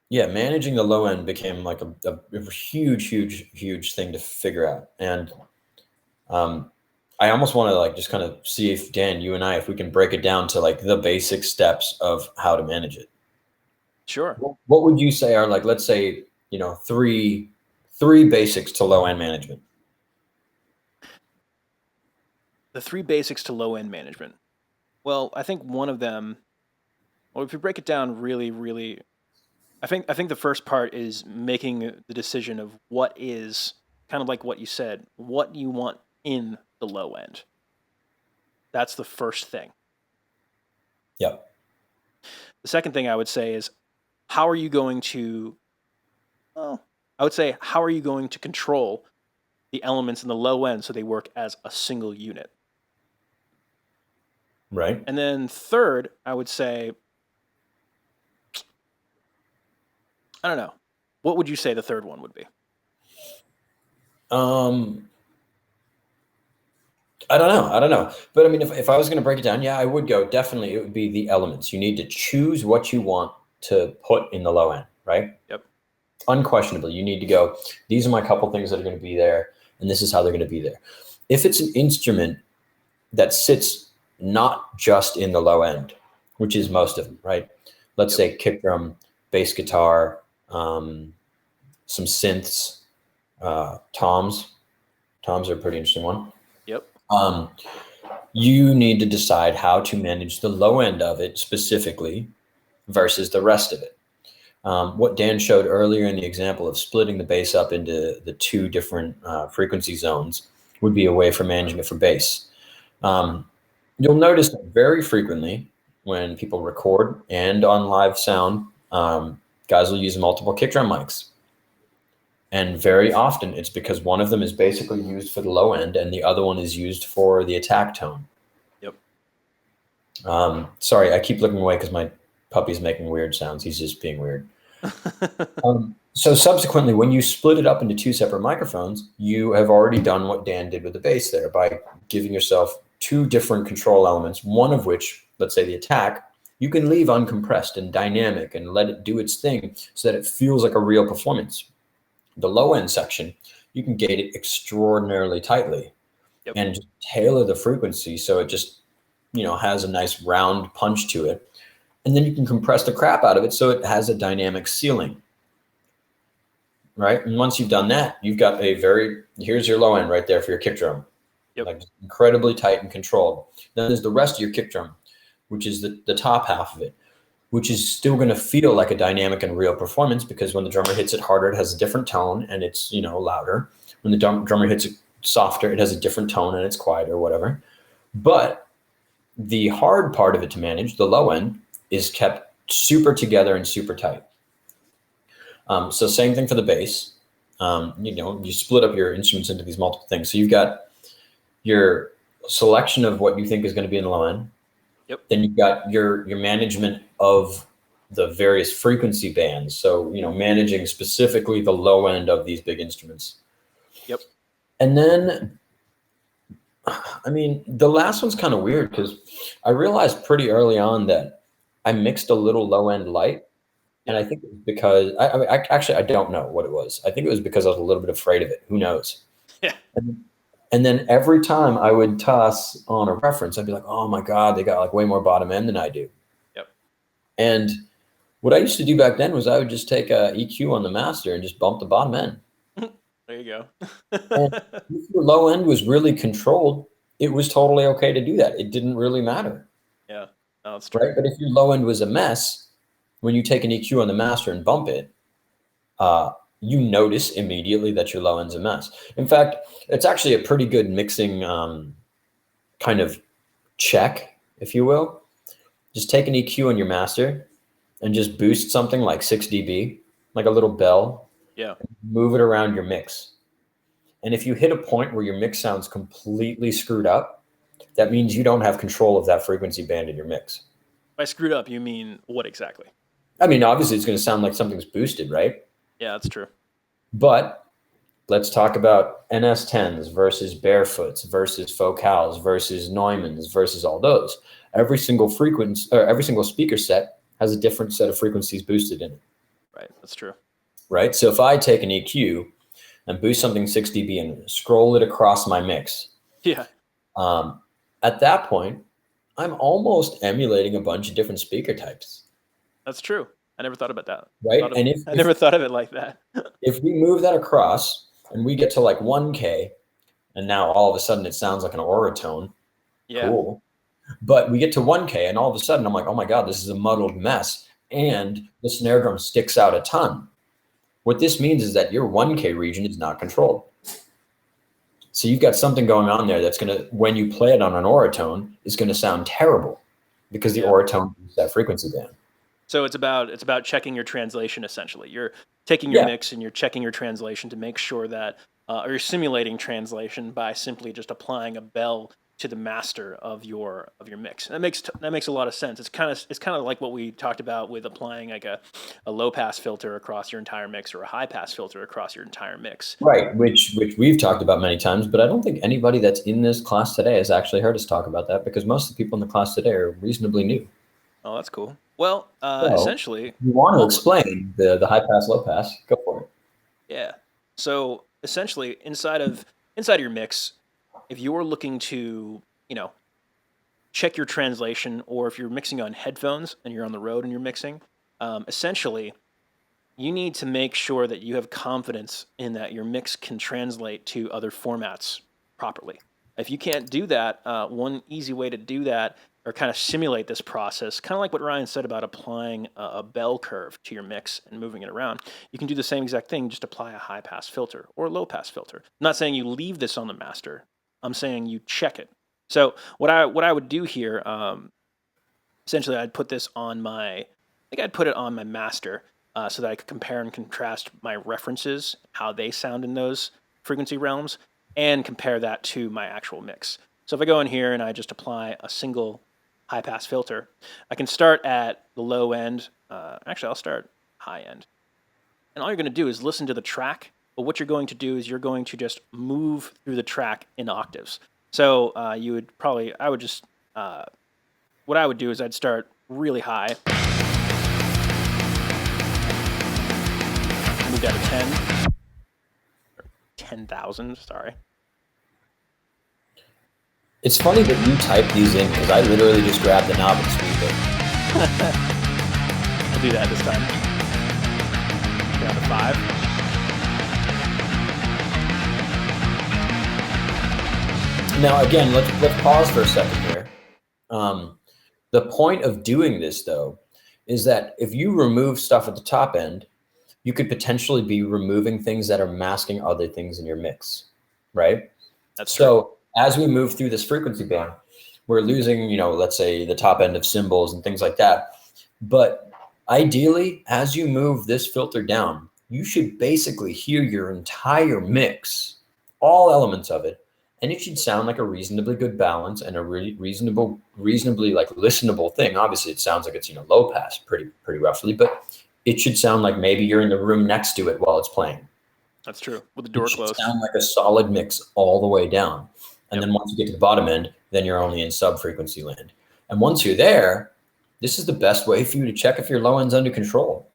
yeah, managing the low end became like a huge thing to figure out. And I almost want to like just kind of see if Dan, you and I, if we can break it down to like the basic steps of how to manage it. Sure. What would you say are, like, let's say, three basics to low end management? The 3 basics to low end management. Well, I think one of them, well, if you break it down really, I think the first part is making the decision of what is kind of like what you said, what you want in the low end. That's the first thing. Yep. The second thing I would say is, how are you going to, well, I would say, how are you going to control the elements in the low end so they work as a single unit? Right. And then third, I would say, I don't know. What would you say the third one would be? I don't know. But I mean, if I was going to break it down, yeah, I would go, definitely it would be the elements. You need to choose what you want to put in the low end, right? Yep. Unquestionably, you need to go, these are my couple things that are going to be there, and this is how they're going to be there. If it's an instrument that sits not just in the low end, which is most of them, right? Let's say kick drum, bass guitar, some synths, toms. Toms are a pretty interesting one. Yep. You need to decide how to manage the low end of it specifically versus the rest of it. What Dan showed earlier in the example of splitting the bass up into the 2 different frequency zones would be a way for managing it for bass. You'll notice that very frequently when people record and on live sound, guys will use multiple kick drum mics. And very often it's because one of them is basically used for the low end and the other one is used for the attack tone. Yep. Sorry, I keep looking away because my puppy's making weird sounds. He's just being weird. So subsequently, when you split it up into 2 separate microphones, you have already done what Dan did with the bass there by giving yourself 2 different control elements, one of which, let's say the attack, you can leave uncompressed and dynamic and let it do its thing so that it feels like a real performance. The low end section, you can gate it extraordinarily tightly. Yep. And just tailor the frequency so it just, has a nice round punch to it. And then you can compress the crap out of it so it has a dynamic ceiling. Right? And once you've done that, you've got here's your low end right there for your kick drum. Yep. Like incredibly tight and controlled. Then there's the rest of your kick drum, which is the top half of it, which is still going to feel like a dynamic and real performance because when the drummer hits it harder, it has a different tone and it's, louder. When the drummer hits it softer, it has a different tone and it's quieter or whatever. But the hard part of it to manage, the low end, is kept super together and super tight. So same thing for the bass. You split up your instruments into these multiple things. So you've got your selection of what you think is going to be in the low end. Yep. Then you've got your management of the various frequency bands. So, managing specifically the low end of these big instruments. Yep. And then, I mean, the last one's kind of weird because I realized pretty early on that I mixed a little low end light. And I think it was because I don't know what it was. I think it was because I was a little bit afraid of it. Who knows? Yeah. And then every time I would toss on a reference, I'd be like, oh my God, they got like way more bottom end than I do. Yep. And what I used to do back then was I would just take a EQ on the master and just bump the bottom end. There you go. And if your low end was really controlled, it was totally okay to do that. It didn't really matter. Yeah, no, that's true. Right? But if your low end was a mess, when you take an EQ on the master and bump it, you notice immediately that your low end's a mess. In fact, it's actually a pretty good mixing kind of check, if you will. Just take an EQ on your master and just boost something like 6 dB, like a little bell. Yeah. Move it around your mix. And if you hit a point where your mix sounds completely screwed up, that means you don't have control of that frequency band in your mix. By screwed up, you mean what exactly? I mean, obviously it's going to sound like something's boosted, right? Yeah, that's true. But let's talk about NS10s versus Barefoots versus Focals versus Neumanns versus all those. Every single frequency or every single speaker set has a different set of frequencies boosted in it. Right, that's true. Right? So if I take an EQ and boost something 6 dB and scroll it across my mix, yeah, at that point, I'm almost emulating a bunch of different speaker types. That's true. I never thought about that. Right? I never thought of it like that. If we move that across and we get to like 1K, and now all of a sudden it sounds like an Auratone. Yeah. Cool. But we get to 1K and all of a sudden I'm like, oh my God, this is a muddled mess. And the snare drum sticks out a ton. What this means is that your 1K region is not controlled. So you've got something going on there that's going to, when you play it on an Auratone, is going to sound terrible because the Auratone is that frequency band. So it's about checking your translation, essentially. You're taking your mix and you're checking your translation to make sure that, or you're simulating translation by simply just applying a bell to the master of your mix. And that makes a lot of sense. It's kind of like what we talked about with applying like a low pass filter across your entire mix or a high pass filter across your entire mix. Right, which we've talked about many times, but I don't think anybody that's in this class today has actually heard us talk about that because most of the people in the class today are reasonably new. Oh, that's cool. Well, essentially, you want to explain the high pass, low pass, go for it. Yeah. So essentially, inside of your mix, if you're looking to, check your translation, or if you're mixing on headphones and you're on the road and you're mixing, essentially, you need to make sure that you have confidence in that your mix can translate to other formats properly. If you can't do that, one easy way to do that or kind of simulate this process, kind of like what Ryan said about applying a bell curve to your mix and moving it around. You can do the same exact thing, just apply a high pass filter or a low pass filter. I'm not saying you leave this on the master. I'm saying you check it. So what I would do here, essentially I'd put this on I'd put it on my master so that I could compare and contrast my references, how they sound in those frequency realms, and compare that to my actual mix. So if I go in here and I just apply a single high pass filter, I can start at the low end. Actually, I'll start high end. And all you're going to do is listen to the track. But what you're going to do is you're going to just move through the track in octaves. So what I would do is I'd start really high. Move down to 10. 10,000, sorry. It's funny that you type these in because I literally just grab the knob and sweep it. I'll do that this time. Down to 5. Now, again, let's pause for a second here. The point of doing this, though, is that if you remove stuff at the top end, you could potentially be removing things that are masking other things in your mix, right? That's true. So as we move through this frequency band, we're losing, let's say the top end of cymbals and things like that. But ideally, as you move this filter down, you should basically hear your entire mix, all elements of it, and it should sound like a reasonably good balance and a really reasonably like listenable thing. Obviously, it sounds like it's low pass pretty roughly, but it should sound like maybe you're in the room next to it while it's playing. That's true. With the door closed. Sound like a solid mix all the way down. And then once you get to the bottom end, then you're only in sub-frequency land. And once you're there, this is the best way for you to check if your low end's under control.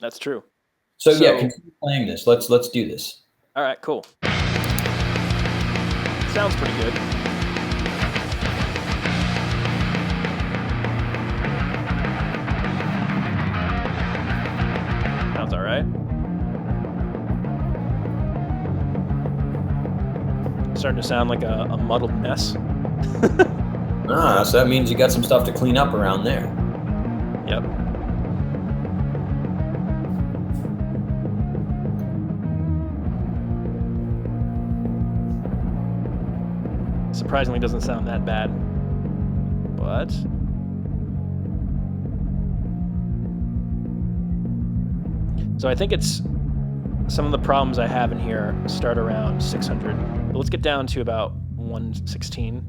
That's true. So yeah, continue playing this. Let's do this. All right, cool. Sounds pretty good. Sounds all right. Starting to sound like a muddled mess. So that means you got some stuff to clean up around there. Yep. surprisingly doesn't sound that bad. But so I think it's some of the problems I have in here start around 600. But let's get down to about 116.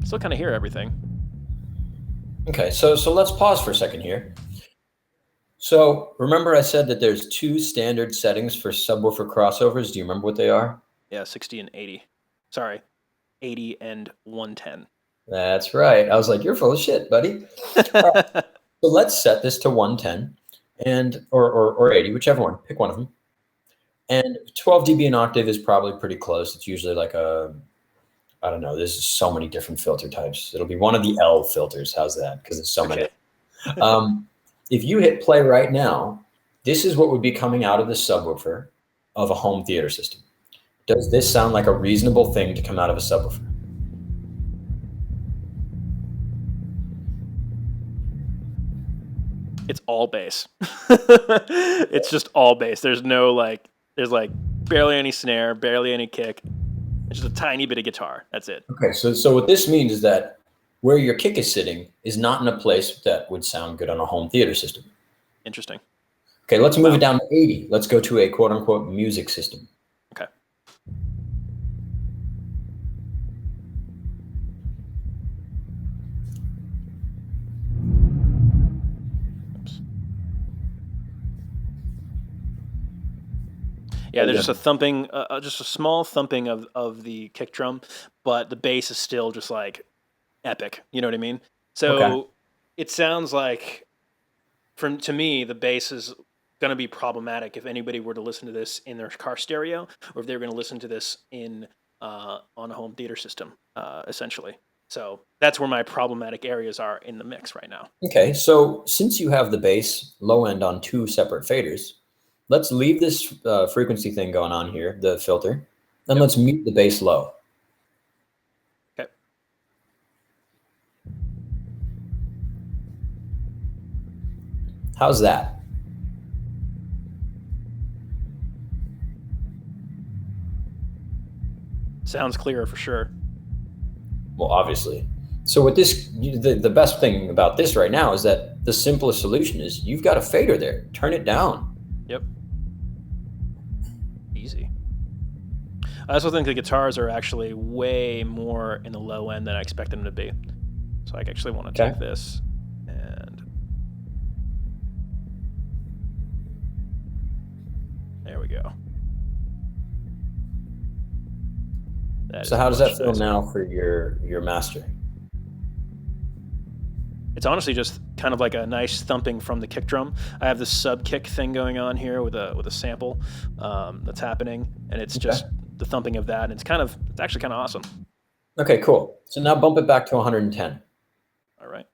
Still kind of hear everything. Okay, so let's pause for a second here. So remember I said that there's two standard settings for subwoofer crossovers. Do you remember what they are? Yeah, 60 and 80. Sorry, 80 and 110. That's right. I was like, you're full of shit, buddy. So let's set this to 110 and or 80, whichever one. Pick one of them. And 12 dB an octave is probably pretty close. It's usually like I don't know. There's so many different filter types. It'll be one of the L filters. How's that? Because there's so many. If you hit play right now, this is what would be coming out of the subwoofer of a home theater system. Does this sound like a reasonable thing to come out of a subwoofer? It's all bass. It's just all bass. There's barely any snare, barely any kick. It's just a tiny bit of guitar. That's it. Okay, so what this means is that where your kick is sitting is not in a place that would sound good on a home theater system. Interesting. Okay, let's move it down to 80. Let's go to a quote unquote music system. Okay. Oops. Yeah, there's just a thumping, just a small thumping of the kick drum, but the bass is still just like epic. You know what I mean? So It sounds like, to me, the bass is going to be problematic if anybody were to listen to this in their car stereo, or if they were going to listen to this in on a home theater system, essentially. So that's where my problematic areas are in the mix right now. Okay, so since you have the bass low end on two separate faders, let's leave this frequency thing going on here, the filter, and let's mute the bass low. Okay. How's that? Sounds clearer for sure. Well, obviously. So with this, the best thing about this right now is that the simplest solution is you've got a fader there. Turn it down. Yep. Easy. I also think the guitars are actually way more in the low end than I expect them to be. So I actually want to take this and there we go. So how does that feel now for your master? It's honestly just kind of like a nice thumping from the kick drum. I have this sub kick thing going on here with a sample that's happening, and it's just the thumping of that. And it's actually kind of awesome. Okay, cool. So now bump it back to 110. All right.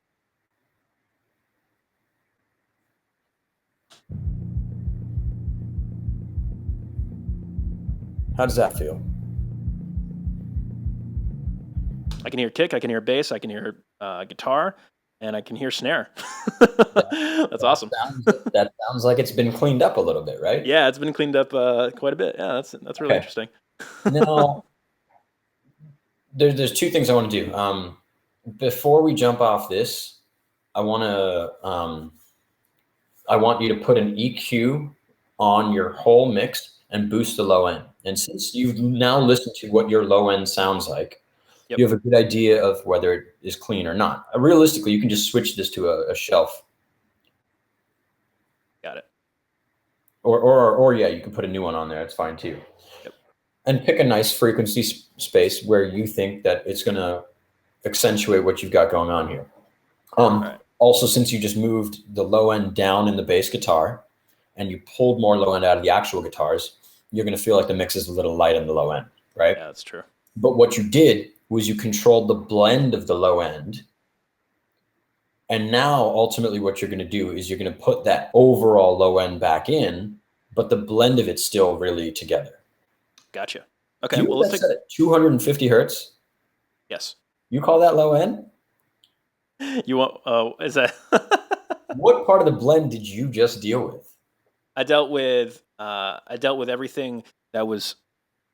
How does that feel? I can hear kick, I can hear bass, I can hear guitar, and I can hear snare. That's awesome. That sounds like it's been cleaned up a little bit, right? Yeah, it's been cleaned up quite a bit. Yeah, that's really interesting. Now, there's two things I want to do. Before we jump off this, I want you to put an EQ on your whole mix and boost the low end. And since you've now listened to what your low end sounds like, you have a good idea of whether it is clean or not. Realistically, you can just switch this to a shelf. Got it. Or yeah, you can put a new one on there. It's fine too. Yep. And pick a nice frequency space where you think that it's going to accentuate what you've got going on here. Right. Also, since you just moved the low end down in the bass guitar and you pulled more low end out of the actual guitars, you're going to feel like the mix is a little light on the low end, right? Yeah, that's true. But what you did was you controlled the blend of the low end. And now ultimately what you're going to do is you're going to put that overall low end back in, but the blend of it's still really together. Gotcha. Okay. Well, let's take 250 hertz. Yes. You call that low end? You want, is that? What part of the blend did you just deal with? I dealt with everything that was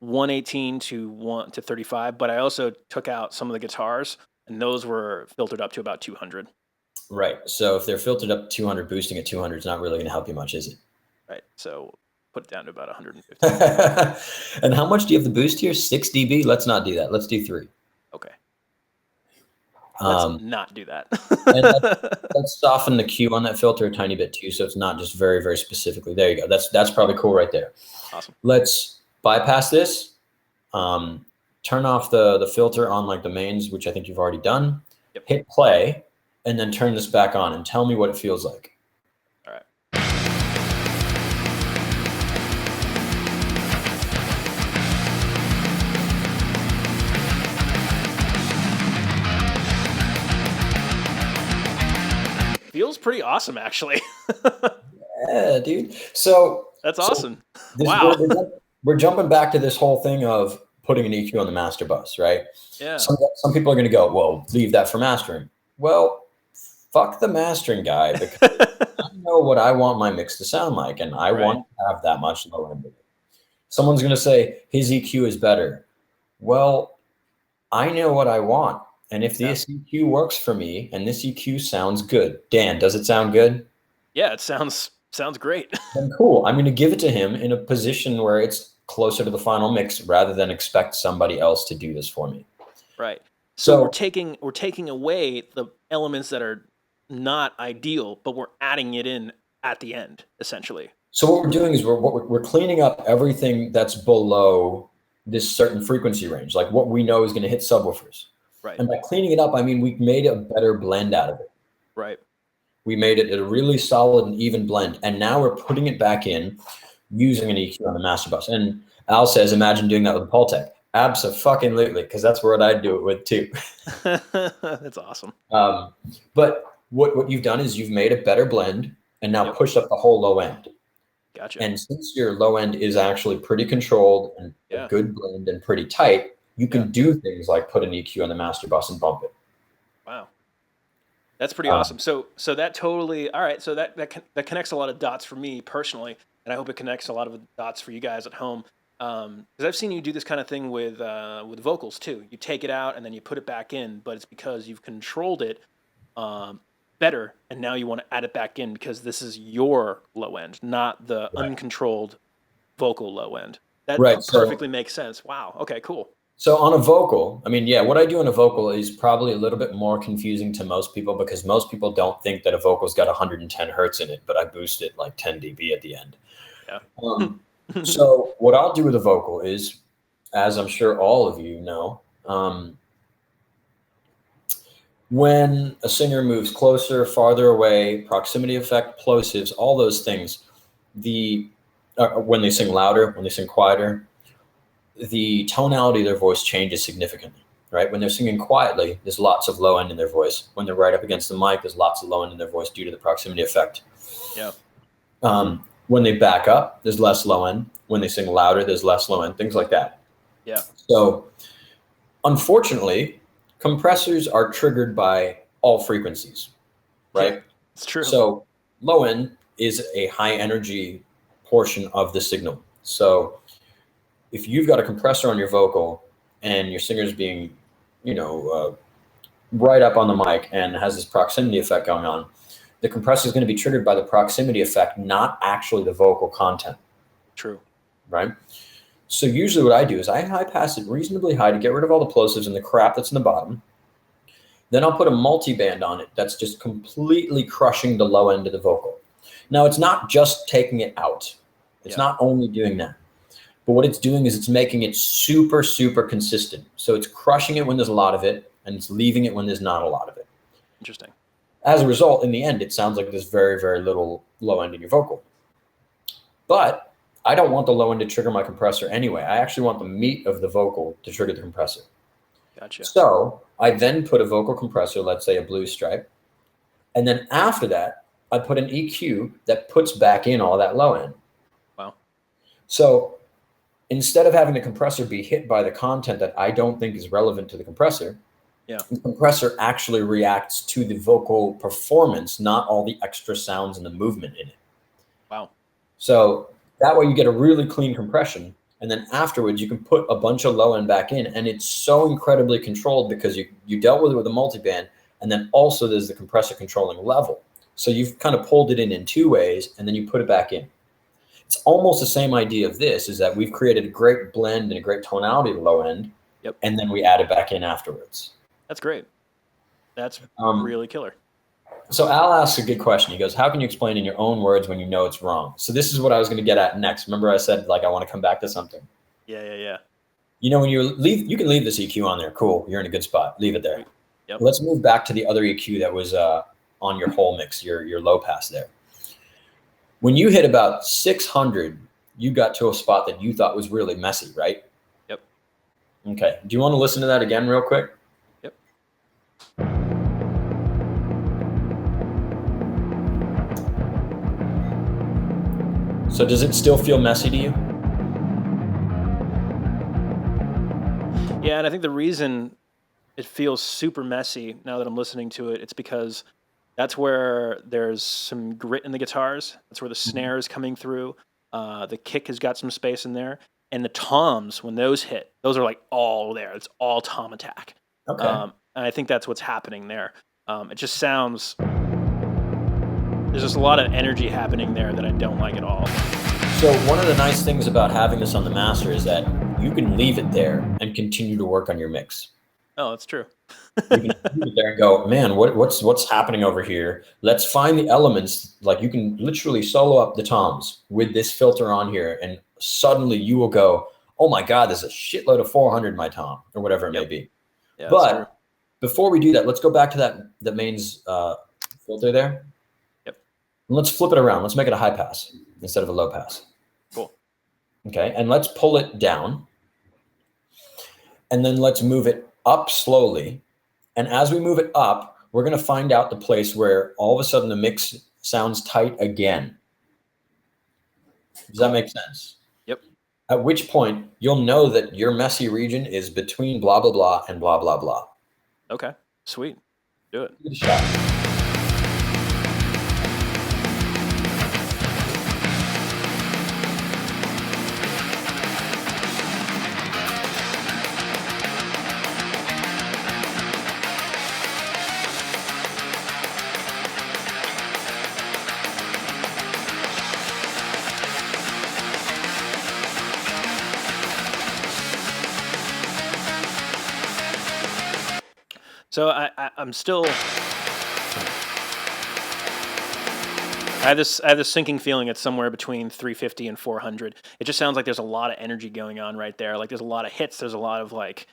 118 to 35, but I also took out some of the guitars, and those were filtered up to about 200. Right. So if they're filtered up 200, boosting at 200 is not really going to help you much, is it? Right. So put it down to about 150. And how much do you have to boost here? 6 dB? Let's not do that. Let's do 3. Okay. Let's Um, not do that. and let's soften the Q on that filter a tiny bit too, so it's not just very, very specifically. There you go. That's probably cool right there. Awesome. Let's bypass this. Turn off the filter on like the mains, which I think you've already done. Yep. Hit play, and then turn this back on and tell me what it feels like. All right. Feels pretty awesome, actually. Yeah, dude. So That's awesome. this, Wow. we're jumping back to this whole thing of putting an EQ on the master bus, right? Yeah. Some people are going to go, well, leave that for mastering. Well, fuck the mastering guy, because I know what I want my mix to sound like, and I want to have that much low end. Someone's going to say his EQ is better. Well, I know what I want. And if this EQ works for me and this EQ sounds good, Dan, does it sound good? Yeah, it sounds great. Then cool. I'm going to give it to him in a position where it's closer to the final mix rather than expect somebody else to do this for me. Right. So we're taking away the elements that are not ideal, but we're adding it in at the end, essentially. So what we're doing is we're cleaning up everything that's below this certain frequency range, like what we know is going to hit subwoofers. Right. And by cleaning it up, I mean, we've made a better blend out of it. Right. We made it a really solid and even blend. And now we're putting it back in using an EQ on the master bus. And Al says, imagine doing that with Pultec. Abso-fucking-lutely, because that's what I'd do it with too. That's awesome. But what you've done is you've made a better blend and now pushed up the whole low end. Gotcha. And since your low end is actually pretty controlled and a good blend and pretty tight, you can do things like put an EQ on the master bus and bump it. Wow. That's pretty awesome. So that totally, all right. So that connects a lot of dots for me personally, and I hope it connects a lot of dots for you guys at home. Because I've seen you do this kind of thing with vocals too. You take it out and then you put it back in, but it's because you've controlled it better, and now you want to add it back in because this is your low end, not the uncontrolled vocal low end. That perfectly makes sense. Wow. Okay, cool. So on a vocal, I mean, yeah, what I do on a vocal is probably a little bit more confusing to most people because most people don't think that a vocal's got 110 hertz in it, but I boost it like 10 dB at the end. Yeah. So what I'll do with a vocal is, as I'm sure all of you know, when a singer moves closer, farther away, proximity effect, plosives, all those things, when they sing louder, when they sing quieter, the tonality of their voice changes significantly, right? When they're singing quietly, there's lots of low end in their voice. When they're right up against the mic, there's lots of low end in their voice due to the proximity effect. Yeah. When they back up, there's less low end. When they sing louder, there's less low end, things like that. Yeah. So unfortunately, compressors are triggered by all frequencies, right? It's true. So low end is a high energy portion of the signal. So if you've got a compressor on your vocal and your singer's being, right up on the mic and has this proximity effect going on, the compressor is going to be triggered by the proximity effect, not actually the vocal content. True. Right? So usually what I do is I high pass it reasonably high to get rid of all the plosives and the crap that's in the bottom. Then I'll put a multiband on it that's just completely crushing the low end of the vocal. Now, it's not just taking it out. It's not only doing that. But what it's doing is it's making it super, super consistent. So it's crushing it when there's a lot of it, and it's leaving it when there's not a lot of it. Interesting. As a result, in the end, it sounds like there's very, very little low end in your vocal. But I don't want the low end to trigger my compressor anyway. I actually want the meat of the vocal to trigger the compressor. Gotcha. So I then put a vocal compressor, let's say a Blue Stripe. And then after that, I put an EQ that puts back in all that low end. Wow. So instead of having the compressor be hit by the content that I don't think is relevant to the compressor, the compressor actually reacts to the vocal performance, not all the extra sounds and the movement in it. Wow. So that way you get a really clean compression, And then afterwards, you can put a bunch of low end back in, and it's so incredibly controlled because you dealt with it with a multiband, and then also there's the compressor controlling level. So you've kind of pulled it in two ways, and then you put it back in. It's almost the same idea of this, is that we've created a great blend and a great tonality at the low end, Yep. and then we add it back in afterwards. That's great. That's really killer. So Al asks a good question. He goes, how can you explain in your own words when you know it's wrong? So this is what I was going to get at next. Remember I said, like, I want to come back to something. Yeah. You know, when you leave, you can leave this EQ on there. Cool. You're in a good spot. Leave it there. Yep. Let's move back to the other EQ that was on your whole mix, your low pass there. When you hit about 600, you got to a spot that you thought was really messy, right? Yep. Okay. Do you want to listen to that again real quick? Yep. So does it still feel messy to you? Yeah, and I think the reason it feels super messy now that I'm listening to it, it's because that's where there's some grit in the guitars. That's where the snare is coming through. The kick has got some space in there. And the toms, when those hit, those are like all there. It's all tom attack. Okay. And I think that's what's happening there. It just sounds... There's just a lot of energy happening there that I don't like at all. So one of the nice things about having this on the master is that you can leave it there and continue to work on your mix. Oh, that's true. You can leave it there and go, man, what's happening over here? Let's find the elements. Like, you can literally solo up the toms with this filter on here, and suddenly you will go, oh my God, there's a shitload of 400 in my tom, or whatever it may be. Yeah, but before we do that, let's go back to the mains filter there. Yep. And let's flip it around. Let's make it a high pass instead of a low pass. Cool. Okay, and let's pull it down. And then let's move it up slowly. And as we move it up, we're going to find out the place where all of a sudden the mix sounds tight again. Does that make sense? Yep. At which point you'll know that your messy region is between blah, blah, blah and blah, blah, blah. Okay, sweet. Do it. Give it a shot. So I'm still... I have this sinking feeling it's somewhere between 350 and 400. It just sounds like there's a lot of energy going on right there. Like, there's a lot of hits. There's a lot of like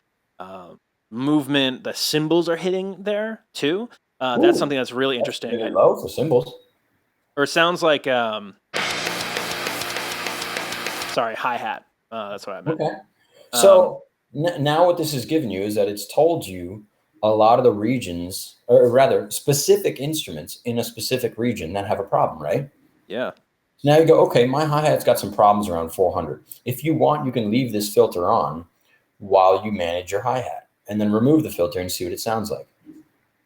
movement. The cymbals are hitting there too. That's something that's really interesting. Really low for cymbals. Or it sounds like sorry, hi-hat. That's what I meant. Okay. So now what this has given you is that it's told you a lot of the regions, or rather specific instruments in a specific region that have a problem, right? Yeah. Now you go, okay, my hi-hat's got some problems around 400. If you want, you can leave this filter on while you manage your hi-hat, and then remove the filter and see what it sounds like.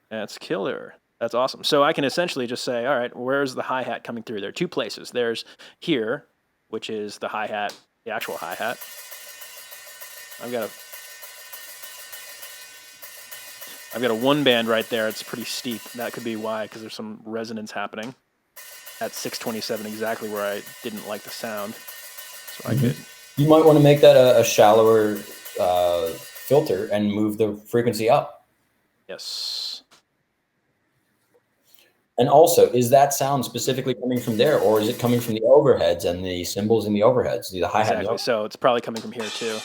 That's killer. That's awesome. So I can essentially just say, all right, where's the hi-hat coming through? There are two places. There's here, which is the hi-hat, the actual hi-hat. I've got a one band right there. It's pretty steep. That could be why, because there's some resonance happening at 627, exactly where I didn't like the sound. So I could... You might want to make that a shallower filter and move the frequency up. Yes. And also, is that sound specifically coming from there, or is it coming from the overheads and the cymbals in the overheads, the hi-hat? Exactly. So it's probably coming from here too.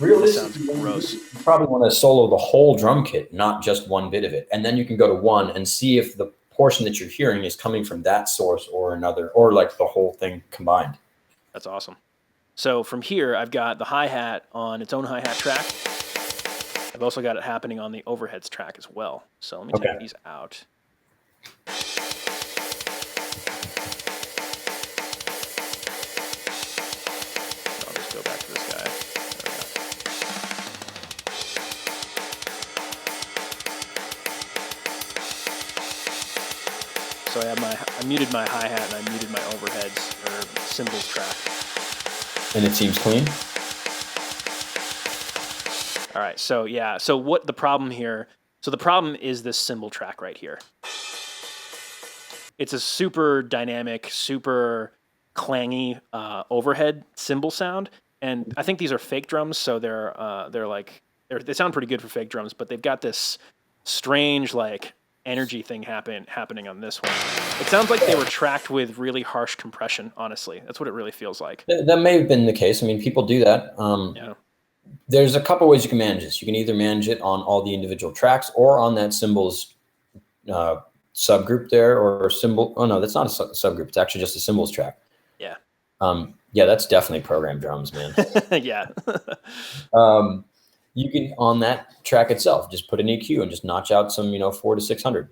Realistically, Sounds gross. you probably want to solo the whole drum kit, not just one bit of it. And then you can go to one and see if the portion that you're hearing is coming from that source or another, or like the whole thing combined. That's awesome. So from here, I've got the hi-hat on its own hi-hat track. I've also got it happening on the overheads track as well. So let me take these out. I'll just go back to this guy. So I muted my hi-hat and I muted my overheads or cymbals track. And it seems clean. All right, so yeah, so what the problem here? So the problem is this cymbal track right here. It's a super dynamic, super clangy overhead cymbal sound, and I think these are fake drums, so they sound pretty good for fake drums, but they've got this strange like energy thing happening on this one. It sounds like they were tracked with really harsh compression. Honestly, that's what it really feels like. That may have been the case. I mean, people do that. Yeah. There's a couple ways you can manage this. You can either manage it on all the individual tracks or on that cymbals subgroup there, or cymbal. Oh no, that's not a subgroup. It's actually just a cymbals track. Yeah. Yeah, that's definitely programmed drums, man. Yeah. You can, on that track itself, just put an EQ and just notch out some, 400 to 600.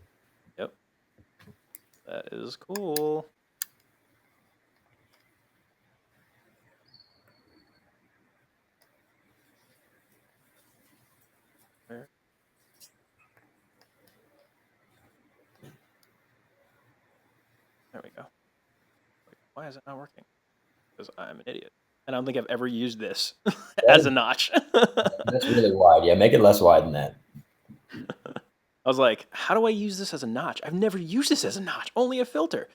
Yep. That is cool. There we go. Why is it not working? Because I'm an idiot. And I don't think I've ever used this as a notch. That's really wide. Yeah, make it less wide than that. I was like, how do I use this as a notch? I've never used this as a notch, only a filter.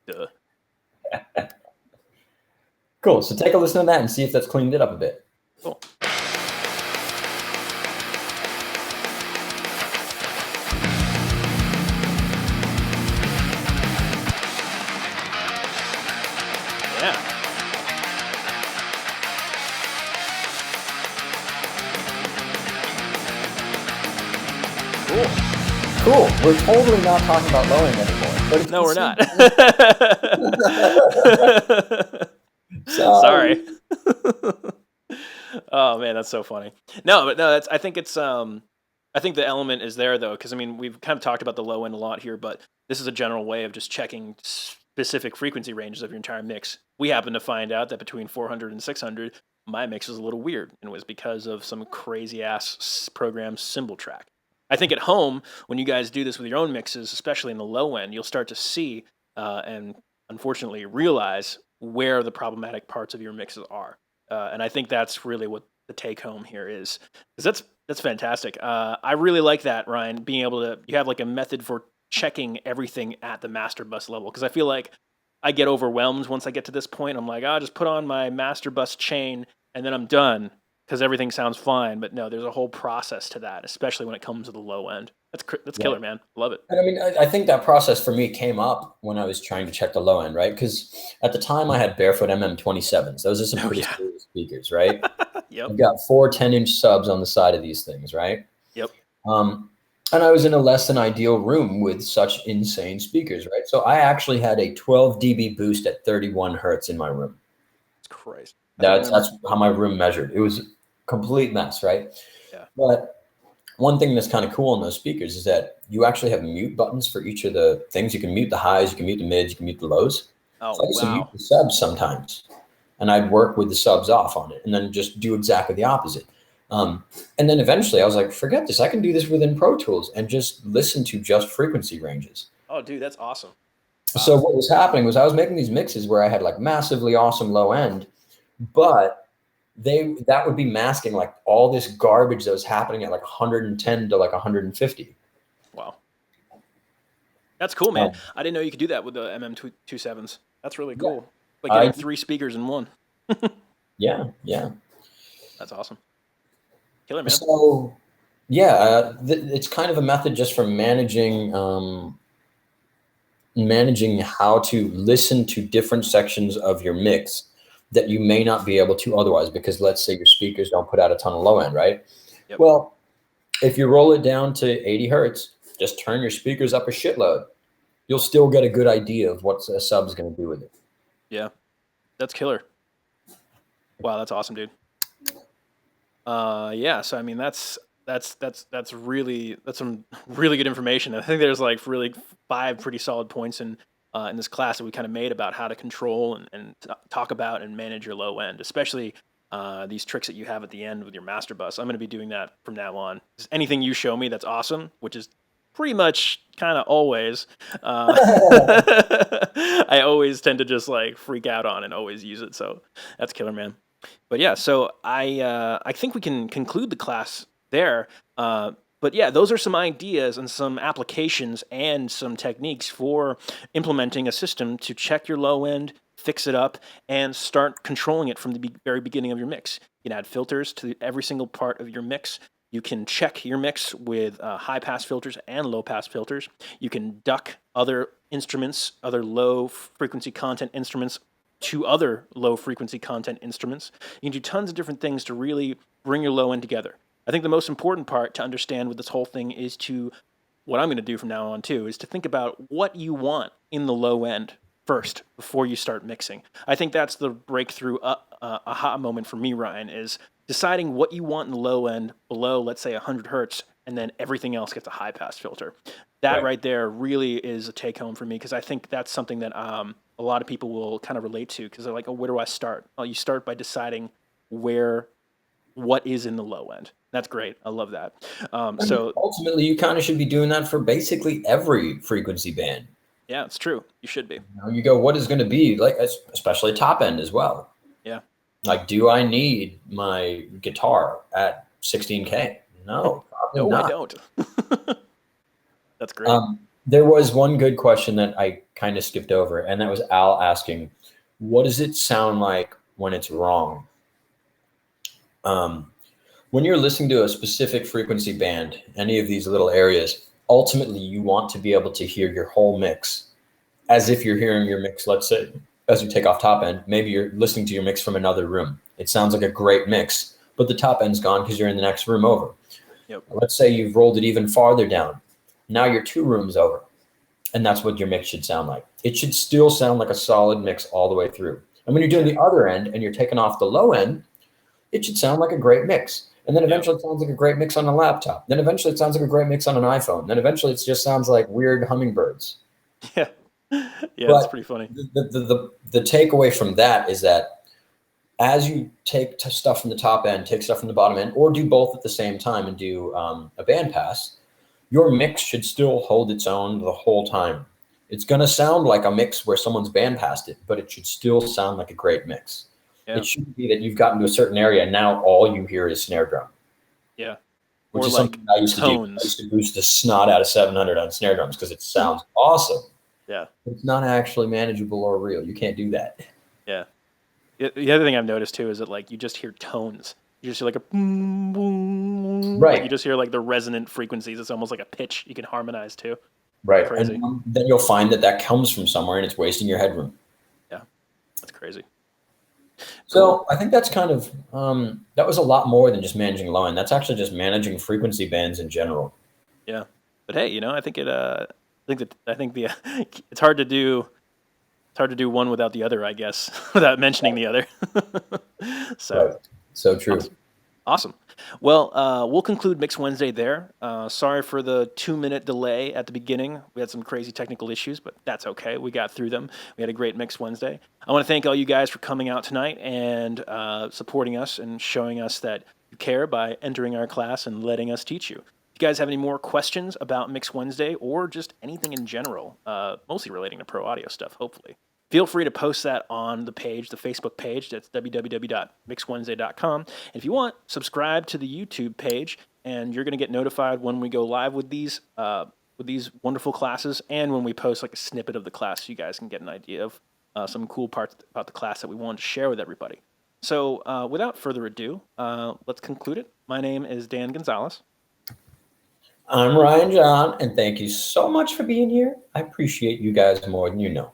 Duh. Cool. So take a listen to that and see if that's cleaned it up a bit. Cool. Yeah. Cool. We're totally not talking about low end anymore. But No, we're not. Sorry. Oh man, that's so funny. No, but no, I think the element is there though, because I mean we've kind of talked about the low end a lot here, but this is a general way of just checking specific frequency ranges of your entire mix. We happen to find out that between 400 and 600, my mix is a little weird, and it was because of some crazy ass program cymbal track. I think at home, when you guys do this with your own mixes, especially in the low end, you'll start to see and unfortunately realize where the problematic parts of your mixes are. And I think that's really what the take home here is, because that's fantastic. I really like that, Ryan, being able to, you have like a method for checking everything at the master bus level, because I feel like I get overwhelmed once I get to this point. I'm like, I'll just put on my master bus chain and then I'm done, because everything sounds fine. But no, there's a whole process to that, especially when it comes to the low end. That's killer, man. Love it. And I mean, I think that process for me came up when I was trying to check the low end, right? Because at the time I had Barefoot MM27s. Those are some pretty serious speakers, right? Yep. I've got 4 10-inch subs on the side of these things, right? Yep. And I was in a less than ideal room with such insane speakers, right? So I actually had a 12 dB boost at 31 hertz in my room. It's crazy. That's how my room measured. It was a complete mess, right? Yeah. But one thing that's kind of cool on those speakers is that you actually have mute buttons for each of the things. You can mute the highs, you can mute the mids, you can mute the lows. Oh, so I used to mute wow. the subs sometimes, and I'd work with the subs off on it, and then just do exactly the opposite. And then eventually I was like, forget this. I can do this within Pro Tools and just listen to just frequency ranges. Oh, dude, that's awesome. So what was happening was I was making these mixes where I had like massively awesome low end, but that would be masking like all this garbage that was happening at like 110 to like 150. Wow. That's cool, man. I didn't know you could do that with the MM27s. That's really cool. Like getting 3 speakers in one. Yeah. That's awesome. Killer, man. So, yeah, it's kind of a method just for managing how to listen to different sections of your mix that you may not be able to otherwise, because let's say your speakers don't put out a ton of low end, right? Yep. Well, if you roll it down to 80 hertz, just turn your speakers up a shitload. You'll still get a good idea of what a sub's going to do with it. Yeah, that's killer. Wow, that's awesome, dude. Yeah, so I mean that's some really good information. I think there's like really 5 pretty solid points in this class that we kind of made about how to control and talk about and manage your low end, especially these tricks that you have at the end with your master bus. I'm going to be doing that from now on. Anything you show me that's awesome, which is pretty much kind of always. I always tend to just like freak out on and always use it. So that's killer, man. But yeah, so I think we can conclude the class there. But yeah, those are some ideas and some applications and some techniques for implementing a system to check your low end, fix it up, and start controlling it from the very beginning of your mix. You can add filters to every single part of your mix. You can check your mix with high pass filters and low pass filters. You can duck other instruments, other low frequency content instruments to other low frequency content instruments. You can do tons of different things to really bring your low end together. I think the most important part to understand with this whole thing is to, what I'm going to do from now on too, is to think about what you want in the low end first before you start mixing. I think that's the breakthrough aha moment for me, Ryan, is deciding what you want in the low end below, let's say 100 hertz, and then everything else gets a high pass filter. That right there really is a take home for me, because I think that's something that a lot of people will kind of relate to, because they're like, oh, where do I start? Well, you start by deciding what is in the low end. That's great. I love that. So ultimately, you kind of should be doing that for basically every frequency band. Yeah, it's true. You should be. You go, what is going to be like, especially top end as well. Yeah. Like, do I need my guitar at 16K? No, no, not. I don't. That's great. There was one good question that I kind of skipped over, and that was Al asking, what does it sound like when it's wrong? When you're listening to a specific frequency band, any of these little areas, ultimately you want to be able to hear your whole mix as if you're hearing your mix. Let's say as you take off top end, maybe you're listening to your mix from another room. It sounds like a great mix, but the top end's gone because you're in the next room over. Yep. Let's say you've rolled it even farther down. Now you're 2 rooms over, and that's what your mix should sound like. It should still sound like a solid mix all the way through. And when you're doing the other end and you're taking off the low end, it should sound like a great mix. And then eventually it sounds like a great mix on a laptop. Then eventually it sounds like a great mix on an iPhone. Then eventually it just sounds like weird hummingbirds. Yeah. Yeah, that's pretty funny. The takeaway from that is that as you take stuff from the top end, take stuff from the bottom end, or do both at the same time and do a band pass, your mix should still hold its own the whole time. It's going to sound like a mix where someone's band passed it, but it should still sound like a great mix. Yeah. It shouldn't be that you've gotten to a certain area and now all you hear is snare drum. Yeah. Which or is like something I used to do. I used to boost the snot out of 700 on snare drums because it sounds awesome. Yeah. But it's not actually manageable or real. You can't do that. Yeah. The other thing I've noticed too is that like you just hear tones. You just hear like a boom, boom. Right. You just hear like the resonant frequencies. It's almost like a pitch you can harmonize to. Right. Crazy. And then you'll find that comes from somewhere and it's wasting your headroom. Yeah. That's crazy. So I think that's kind of that was a lot more than just managing low end. That's actually just managing frequency bands in general. Yeah, but hey, I think it's hard to do. It's hard to do one without the other, I guess, without mentioning the other. So, right. So true. Awesome. Well, we'll conclude Mix Wednesday there. Sorry for the 2-minute delay at the beginning. We had some crazy technical issues, but that's okay. We got through them. We had a great Mix Wednesday. I want to thank all you guys for coming out tonight and supporting us and showing us that you care by entering our class and letting us teach you. If you guys have any more questions about Mix Wednesday or just anything in general, mostly relating to pro audio stuff, hopefully, feel free to post that on the page, the Facebook page. That's www.mixwednesday.com. And if you want, subscribe to the YouTube page, and you're going to get notified when we go live with these wonderful classes, and when we post like a snippet of the class, so you guys can get an idea of some cool parts about the class that we wanted to share with everybody. So without further ado, let's conclude it. My name is Dan Gonzalez. I'm Ryan John, and thank you so much for being here. I appreciate you guys more than you know.